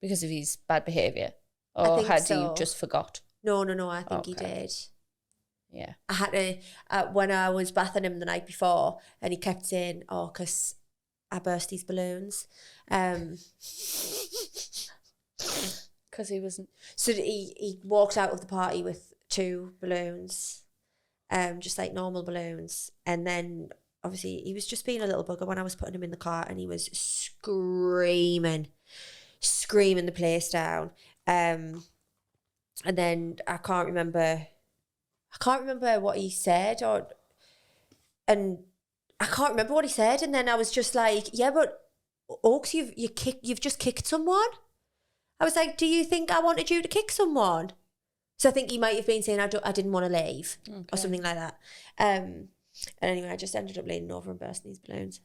Because of his bad behaviour? Or think had so. he just forgot? No, I think he Okay. did. Yeah. I had to, when I was bathing him the night before, and he kept saying, oh, because I burst these balloons. Because he wasn't... So he walked out of the party with 2 balloons, just like normal balloons. And then obviously he was just being a little bugger when I was putting him in the car, and he was screaming the place down. And then I can't remember what he said, and I can't remember what he said. And then I was just like, yeah, but Oaks, you've just kicked someone. I was like, do you think I wanted you to kick someone? So I think he might have been saying I didn't want to leave or something like that. And anyway, I just ended up leaning over and bursting these balloons.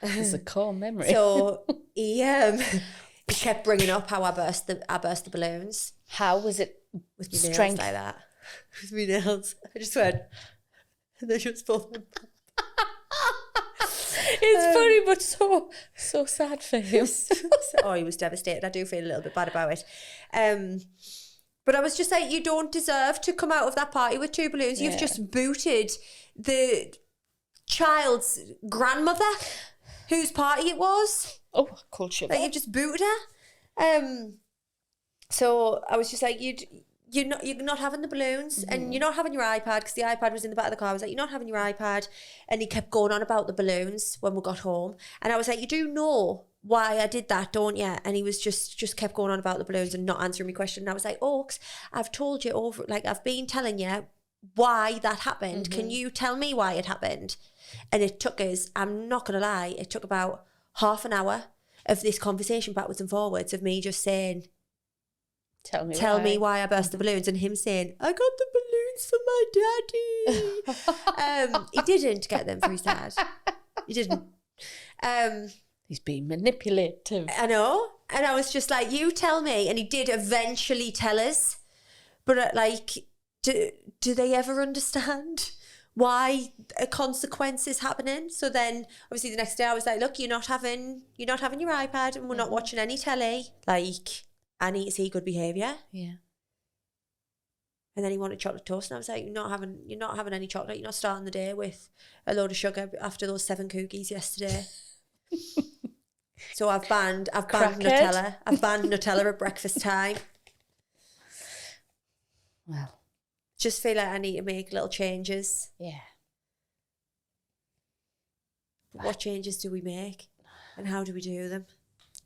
It's a core memory. So he kept bringing up how I burst the balloons How was it with my nails strength? like that. With my nails, I just went, and they just both went. It's funny, but so sad for him. Oh, he was devastated. I do feel a little bit bad about it. But I was just like, you don't deserve to come out of that party with 2 balloons. You've Yeah. just booted the child's grandmother, whose party it was. Oh, I called shiver. Like, you've just booted her. So I was just like, you're not having the balloons, and you're not having your iPad, because the iPad was in the back of the car. I was like, you're not having your iPad. And he kept going on about the balloons when we got home. And I was like, you do know why I did that, don't you? And he was just kept going on about the balloons and not answering my question. And I was like, Oaks, I've told you over, like, I've been telling you why that happened. Can you tell me why it happened? And it took us, I'm not going to lie, it took about half an hour of this conversation backwards and forwards of me just saying, Tell me why I burst the balloons, and him saying, I got the balloons for my daddy. He didn't get them for his dad. He didn't. He's being manipulative. I know. And I was just like, you tell me. And he did eventually tell us. But like, do they ever understand why a consequence is happening? So then obviously the next day I was like, look, you're not having your iPad, and we're not watching any telly. Like, I need to see good behaviour. Yeah. And then he wanted chocolate toast, and I was like, you're not having any chocolate. You're not starting the day with a load of sugar after those 7 cookies yesterday. So I've banned Nutella. I've banned Nutella at breakfast time. Well, Just feel like I need to make little changes. yeah. What changes do we make? And how do we do them?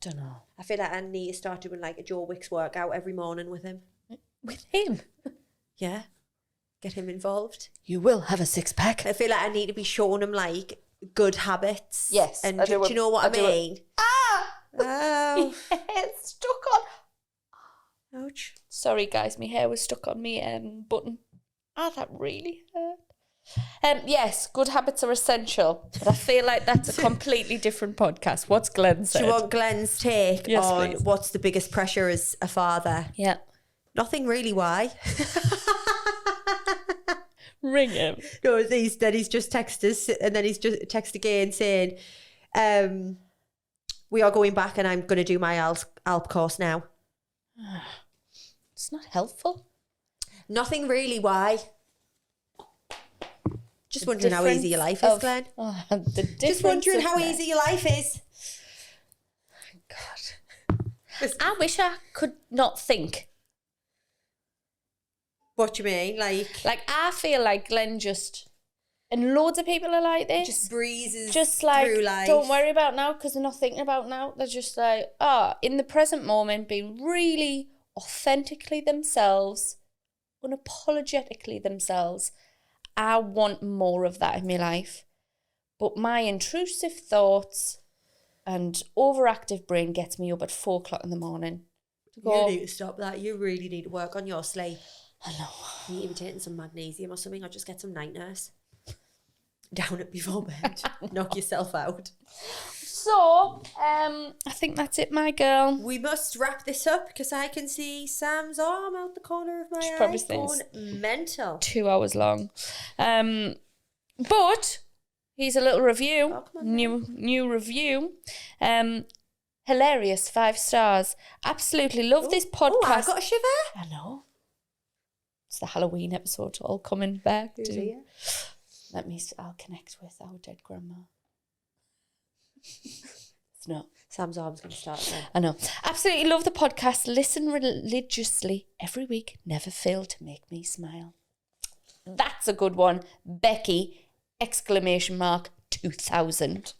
Don't know. I feel like I need to start doing like a Joe Wicks workout every morning with him. With him? Yeah. Get him involved. You will have a 6-pack. I feel like I need to be showing him like good habits. Yes, And I do you know what I mean? Oh. It's stuck on. Ouch. Sorry, guys. My hair was stuck on me button. Oh, that really hurt. Yes, good habits are essential, but I feel like that's a completely different podcast. What's Glenn said? Do you want Glenn's take Yes, on please. what's the biggest pressure as a father? Yeah. Nothing really. Why? Ring him. No, he's just texted us, and then he's just texted again saying, we are going back and I'm going to do my ALP course now. It's not helpful. Nothing really. Why? Just wondering how easy your life is, Glenn. Just wondering how easy your life is. God. I wish I could not think. What do you mean? Like I feel like Glenn just, and loads of people are like this. Just breezes just like, through life. Don't worry about now because they're not thinking about now. They're just like, in the present moment, being really authentically themselves, unapologetically themselves. I want more of that in my life. But my intrusive thoughts and overactive brain gets me up at 4 o'clock in the morning. You need to stop that. You really need to work on your sleep. I know. You need to be taking some magnesium or something, or just get some night nurse. Down it before bed. Knock yourself out. So, I think that's it, my girl. We must wrap this up because I can see Sam's arm out the corner of my eye. Probably going mental. 2 hours long. But here's a little review. Oh, come on, new review. Hilarious, 5 stars. Absolutely love this podcast. Oh, I've got a shiver. I know. It's the Halloween episode all coming back. I'll connect with our dead grandma. It's not. Sam's arm's going to start then. I know. Absolutely love the podcast. Listen religiously every week. Never fail to make me smile. That's a good one. Becky, ! 2000.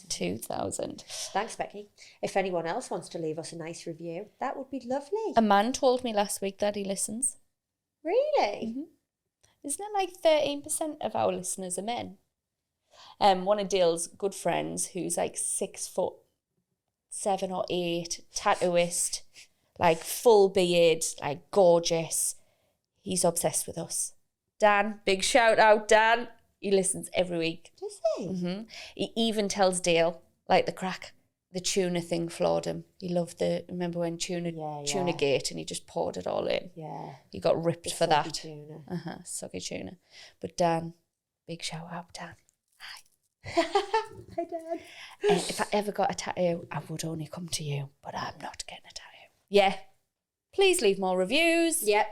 2000. Thanks, Becky. If anyone else wants to leave us a nice review, that would be lovely. A man told me last week that he listens. Really? Mm-hmm. Isn't it like 13% of our listeners are men? One of Dale's good friends who's like 6'7" or 8, tattooist, like full beard, like gorgeous. He's obsessed with us. Dan, big shout out, Dan. He listens every week. Does he? Mm-hmm. He even tells Dale, like the crack, the tuna thing floored him. He loved remember when tuna gate, and he just poured it all in. Yeah. He got ripped for that. Tuna. Soggy tuna. But Dan, big shout out, Dan. Hi. Hi, Dad. If I ever got a tattoo, I would only come to you, but I'm not getting a tattoo. Yeah. Please leave more reviews. Yep.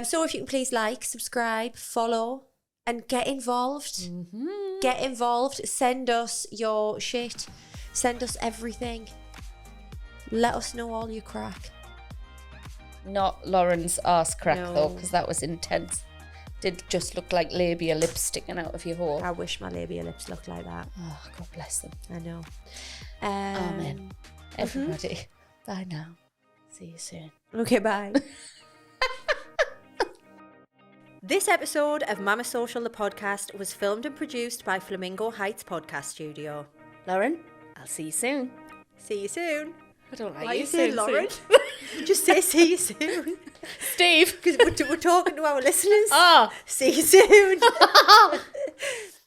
So if you can please like, subscribe, follow, and get involved. Mm-hmm. Get involved. Send us your shit. Send us everything. Let us know all your crack. Not Lauren's arse crack, No. though, because that was intense. Did just look like labia lips sticking out of your hole. I wish my labia lips looked like that. Oh, God bless them. I know. Amen. Everybody, bye now. See you soon. Okay, bye. This episode of Mama Social, the podcast, was filmed and produced by Flamingo Heights Podcast Studio. Lauren, I'll see you soon. See you soon. I don't like Why you you saying soon, Lauren? soon. Just say see you soon. Steve. Because we're talking to our listeners. Ah. See you soon.